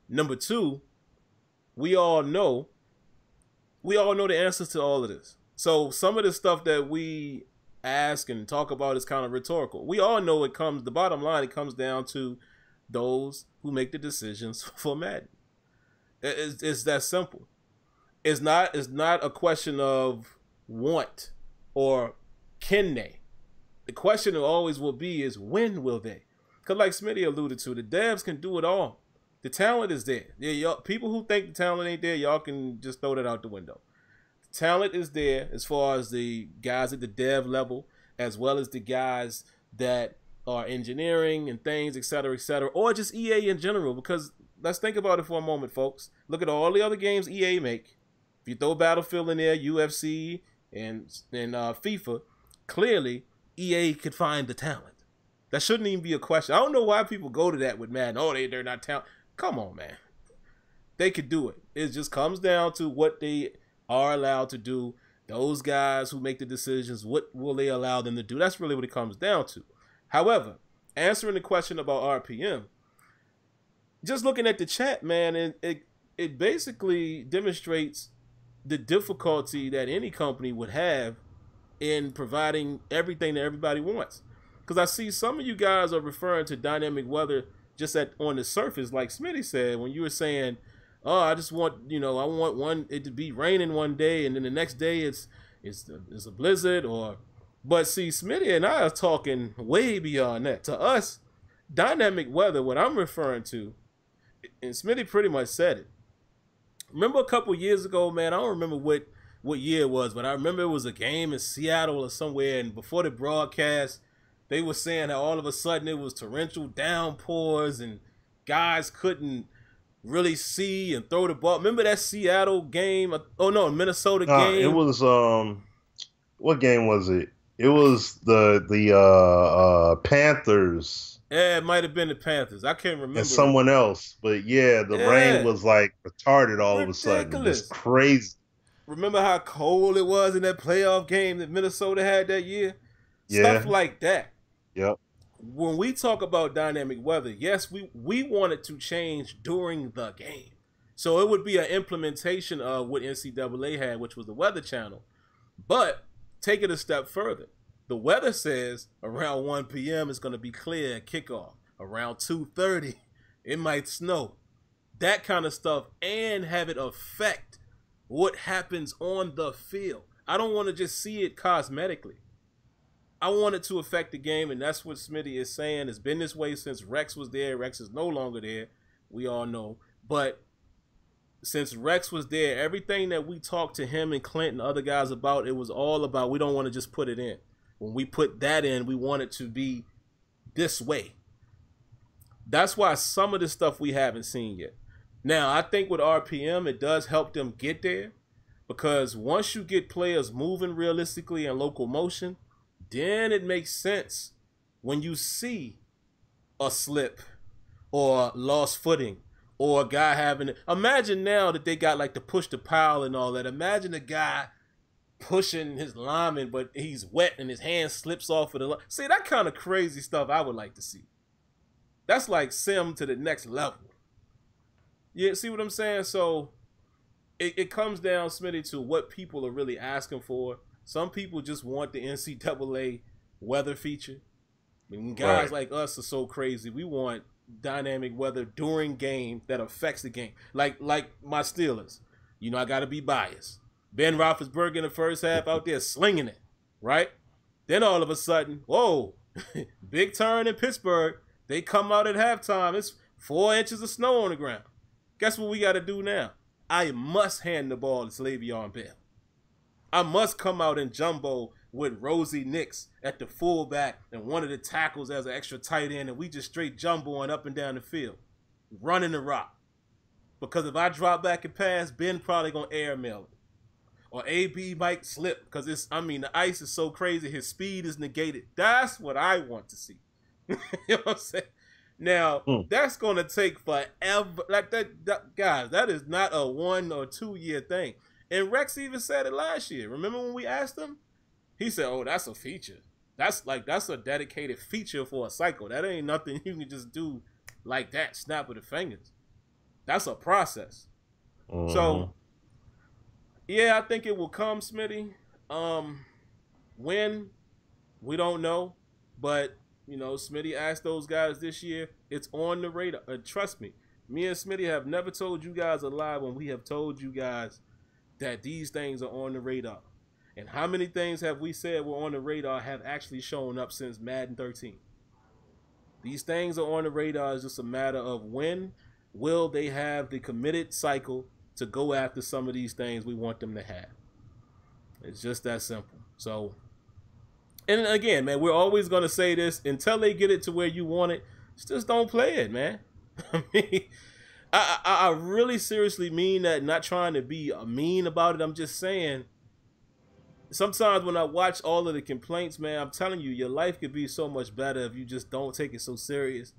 Number two, we all know the answers to all of this. So some of the stuff that we ask and talk about is kind of rhetorical. We all know the bottom line, it comes down to those who make the decisions for Madden. It's that simple. It's not a question of want or can they. The question always will be is when will they? Because like Smitty alluded to, the devs can do it all. The talent is there. People who think the talent ain't there, y'all can just throw that out the window. The talent is there as far as the guys at the dev level, as well as the guys that are engineering and things, etc., or just EA in general. Because let's think about it for a moment, folks. Look at all the other games EA make. If you throw Battlefield in there, UFC, and FIFA, clearly EA could find the talent. That shouldn't even be a question. I don't know why people go to that with Madden. Oh, they're not talented. Come on, man. They could do it. It just comes down to what they are allowed to do. Those guys who make the decisions, what will they allow them to do? That's really what it comes down to. However, answering the question about RPM, just looking at the chat, man, it basically demonstrates the difficulty that any company would have in providing everything that everybody wants. Because I see some of you guys are referring to dynamic weather just on the surface, like Smitty said, when you were saying, oh, I just want, I want it to be raining one day and then the next day it's a blizzard but see, Smitty and I are talking way beyond that. To us, dynamic weather, what I'm referring to, and Smitty pretty much said it. Remember a couple years ago, man, I don't remember what year it was, but I remember it was a game in Seattle or somewhere, and before the broadcast, they were saying that all of a sudden it was torrential downpours and guys couldn't really see and throw the ball. Remember that Seattle game? Oh no, Minnesota game. It was what game was it? It was the Panthers. Yeah, it might have been the Panthers. I can't remember. And someone else, but yeah, the rain was like retarded all of a sudden. Just crazy. Remember how cold it was in that playoff game that Minnesota had that year? Stuff like that. Yep. When we talk about dynamic weather, yes, we want it to change during the game. So it would be an implementation of what NCAA had, which was the Weather Channel. But take it a step further. The weather says around 1 p.m. it's going to be clear at kickoff. Around 2:30, it might snow. That kind of stuff, and have it affect what happens on the field. I don't want to just see it cosmetically. I want it to affect the game, and that's what Smitty is saying. It's been this way since Rex was there. Rex is no longer there. We all know. But since Rex was there, everything that we talked to him and Clint and other guys about, it was all about we don't want to just put it in. When we put that in, we want it to be this way. That's why some of the stuff we haven't seen yet. Now, I think with RPM, it does help them get there, because once you get players moving realistically in local motion, then it makes sense when you see a slip or lost footing or a guy having it. Imagine now that they got like the push to pile and all that. Imagine a guy pushing his lineman, but he's wet and his hand slips off of the line. See, that kind of crazy stuff I would like to see. That's like sim to the next level. Yeah, see what I'm saying? So it comes down, Smitty, to what people are really asking for. Some people just want the NCAA weather feature. I mean, guys like us are so crazy. We want dynamic weather during game that affects the game. Like my Steelers. You know, I got to be biased. Ben Roethlisberger in the first half out there slinging it, right? Then all of a sudden, whoa, big turn in Pittsburgh. They come out at halftime. It's 4 inches of snow on the ground. Guess what we got to do now? I must hand the ball to Le'Veon Bell. I must come out in jumbo with Rosie Nix at the fullback and one of the tackles as an extra tight end, and we just straight jumboing up and down the field, running the rock. Because if I drop back and pass, Ben probably going to airmail it. Or AB might slip because the ice is so crazy, his speed is negated. That's what I want to see. You know what I'm saying? Now, that's going to take forever. Like that, guys, that is not a 1 or 2 year thing. And Rex even said it last year. Remember when we asked him? He said, oh, that's a feature. That's a dedicated feature for a cycle. That ain't nothing you can just do like that, snap of the fingers. That's a process. So, yeah, I think it will come, Smitty. When? We don't know. But, you know, Smitty asked those guys this year. It's on the radar. Trust me. Me and Smitty have never told you guys a lie when we have told you guys that these things are on the radar. And how many things have we said were on the radar have actually shown up since Madden 13? These things are on the radar. It's just a matter of when will they have the committed cycle to go after some of these things we want them to have. It's just that simple. So, and again, man, we're always going to say this until they get it to where you want it. Just don't play it, man. I mean, I really seriously mean that, not trying to be mean about it. I'm just saying, sometimes when I watch all of the complaints, man, I'm telling you, your life could be so much better if you just don't take it so serious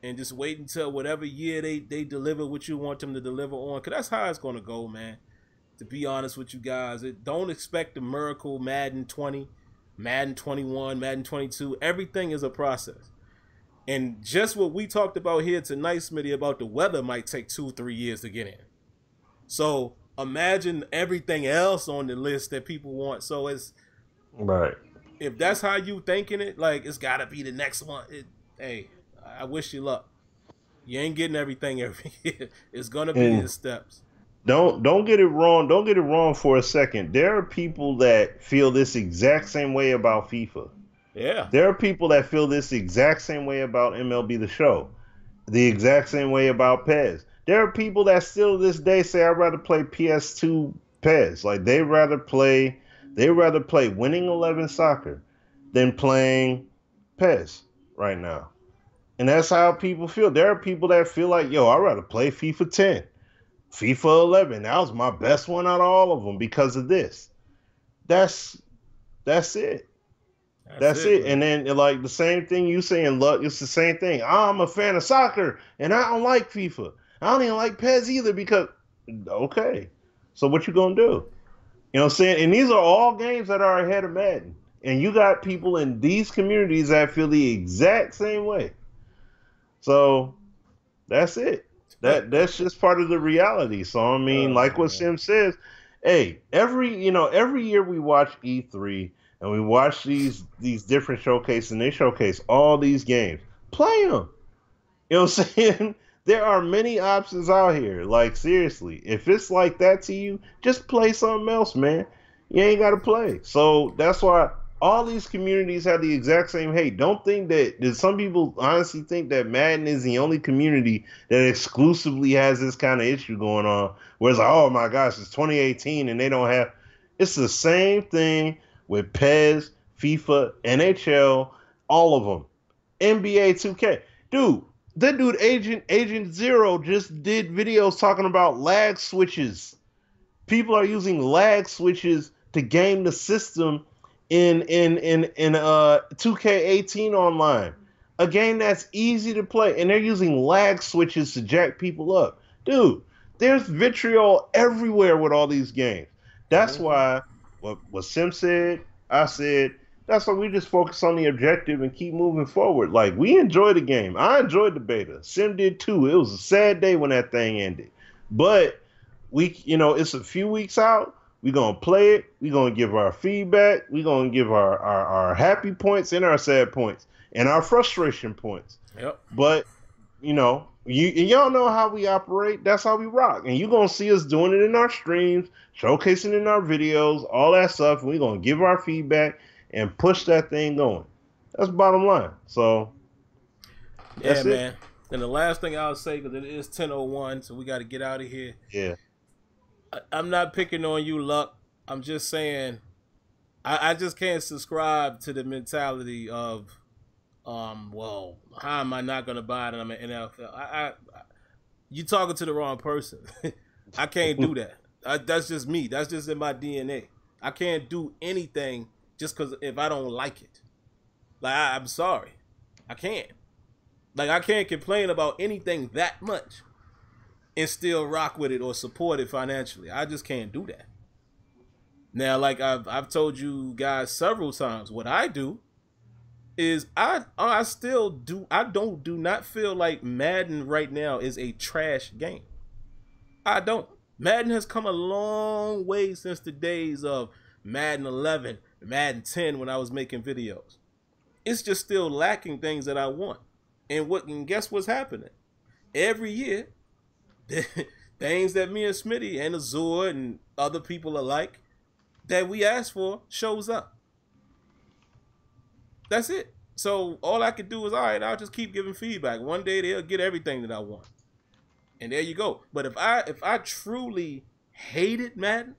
and just wait until whatever year they deliver what you want them to deliver on. Because that's how it's going to go, man. To be honest with you guys, don't expect the miracle Madden 20, Madden 21, Madden 22. Everything is a process. And just what we talked about here tonight, Smitty, about the weather might take 2-3 years to get in. So imagine everything else on the list that people want. So it's right. If that's how you thinking it, like it's got to be the next one. Hey, I wish you luck. You ain't getting everything every year. It's gonna be in steps. Don't get it wrong. Don't get it wrong for a second. There are people that feel this exact same way about FIFA. Yeah. There are people that feel this exact same way about MLB The Show. The exact same way about PES. There are people that still to this day say I'd rather play PS2 PES. Like they'd rather play Winning 11 Soccer than playing PES right now. And that's how people feel. There are people that feel like, yo, I'd rather play FIFA 10, FIFA 11. That was my best one out of all of them because of this. That's it. That's it. And then like the same thing you saying, luck, it's the same thing. I'm a fan of soccer and I don't like FIFA. I don't even like PES either because, okay. So what you gonna do? You know what I'm saying? And these are all games that are ahead of Madden. And you got people in these communities that feel the exact same way. So that's it. That's just part of the reality. So I mean, like what Sim says, hey, every year we watch E3 and we watch these different showcases and they showcase all these games. Play them. You know what I'm saying? There are many options out here. Like seriously, if it's like that to you, just play something else, man. You ain't got to play. So that's why all these communities have the exact same hate. Don't think that some people honestly think that Madden is the only community that exclusively has this kind of issue going on. Where it's like, oh my gosh, it's 2018 and they don't have. It's the same thing with PES, FIFA, NHL, all of them. NBA 2K. Dude, that dude Agent Zero just did videos talking about lag switches. People are using lag switches to game the system in 2K18 online, a game that's easy to play, and they're using lag switches to jack people up. Dude, there's vitriol everywhere with all these games. That's why what Sim said, I said, that's why we just focus on the objective and keep moving forward. Like, we enjoyed the game. I enjoyed the beta. Sim did too. It was a sad day when that thing ended. But it's a few weeks out. We're going to play it. We're going to give our feedback. We're going to give our happy points and our sad points and our frustration points. Yep. But, y'all know how we operate. That's how we rock. And you're going to see us doing it in our streams, showcasing in our videos, all that stuff. And we're going to give our feedback and push that thing going. That's the bottom line. So, yeah, man. And the last thing I'll say, because it is 10:01, so we got to get out of here. Yeah. I'm not picking on you, Luck. I'm just saying, I just can't subscribe to the mentality of, well, how am I not going to buy it and I'm an NFL? You talking to the wrong person. I can't do that. That's just me. That's just in my DNA. I can't do anything just because if I don't like it. Like, I'm sorry. I can't. Like, I can't complain about anything that much and still rock with it or support it financially. I just can't do that. Now, like I've told you guys several times, what I do is I do not feel like Madden right now is a trash game. I don't. Madden has come a long way since the days of Madden 11, Madden 10 when I was making videos. It's just still lacking things that I want. And guess what's happening? Every year, things that me and Smitty and Azure and other people alike that we ask for shows up. That's it. So all I could do is, all right, I'll just keep giving feedback. One day they'll get everything that I want. And there you go. But if I truly hated Madden,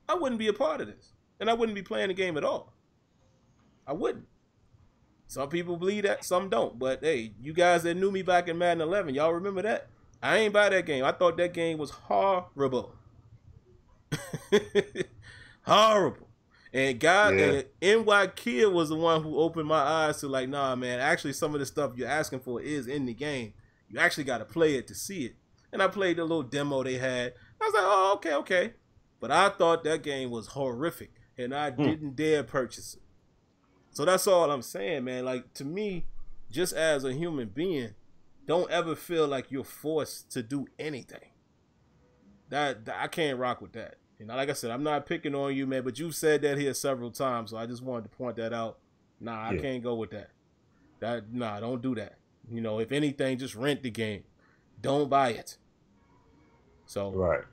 I wouldn't be a part of this. And I wouldn't be playing the game at all. I wouldn't. Some people believe that, some don't. But hey, you guys that knew me back in Madden 11, y'all remember that? I ain't buy that game. I thought that game was horrible. Horrible. And NY Kid was the one who opened my eyes to like, nah, man, actually some of the stuff you're asking for is in the game. You actually got to play it to see it. And I played the little demo they had. I was like, oh, okay. But I thought that game was horrific. And I didn't dare purchase it. So that's all I'm saying, man. Like, to me, just as a human being, don't ever feel like you're forced to do anything. That I can't rock with that. You know, like I said, I'm not picking on you, man, but you've said that here several times, so I just wanted to point that out. Nah, I can't go with that. Nah, don't do that. You know, if anything, just rent the game. Don't buy it. So, right.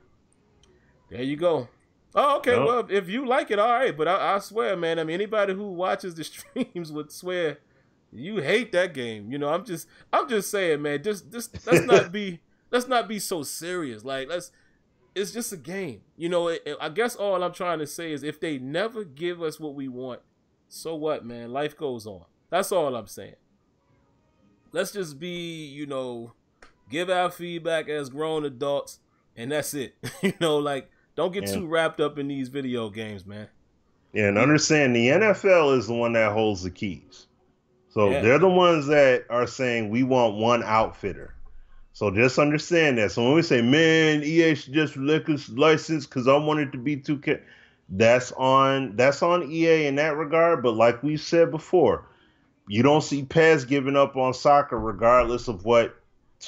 There you go. Oh, okay. Nope. Well, if you like it, all right. But I swear, man, I mean, anybody who watches the streams would swear you hate that game. You know, I'm just saying, man, just let's not be so serious. Like, it's just a game. You know, I guess all I'm trying to say is if they never give us what we want, so what, man? Life goes on. That's all I'm saying. Let's just be, you know, give our feedback as grown adults, and that's it. You know, like, don't get too wrapped up in these video games, man. Yeah, and understand the NFL is the one that holds the keys. So they're the ones that are saying we want one outfitter. So just understand that. So when we say, man, EA should just license because I want it to be 2K, that's on EA in that regard. But like we said before, you don't see PES giving up on soccer regardless of what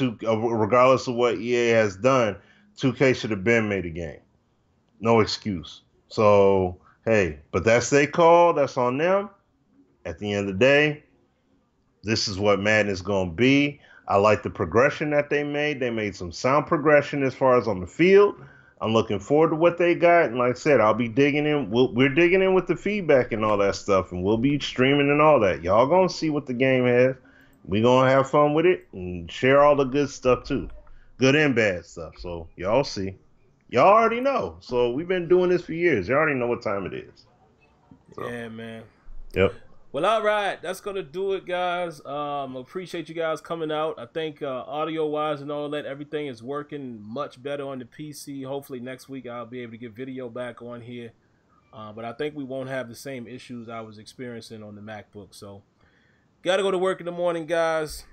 EA has done. 2K should have been made a game. No excuse. So, hey, but that's their call. That's on them. At the end of the day, this is what Madden is going to be. I like the progression that they made. They made some sound progression as far as on the field. I'm looking forward to what they got. And like I said, I'll be digging in. We're digging in with the feedback and all that stuff. And we'll be streaming and all that. Y'all going to see what the game has. We're going to have fun with it and share all the good stuff too. Good and bad stuff. So y'all see. Y'all already know. So we've been doing this for years. Y'all already know what time it is. So. Yeah, man. Yep. Well, all right, that's gonna do it, guys. Appreciate you guys coming out. I think audio wise and all that, everything is working much better on the PC. Hopefully next week I'll be able to get video back on here. But I think we won't have the same issues I was experiencing on the MacBook. So, gotta go to work in the morning, guys.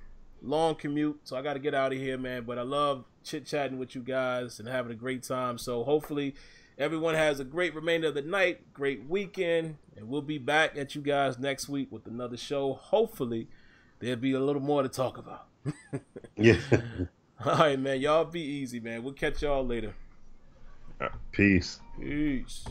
Long commute, so I gotta get out of here, man. But I love chit-chatting with you guys and having a great time. So hopefully everyone has a great remainder of the night, great weekend, and we'll be back at you guys next week with another show. Hopefully there'll be a little more to talk about. Yeah. All right, man. Y'all be easy, man. We'll catch y'all later. Peace. Peace.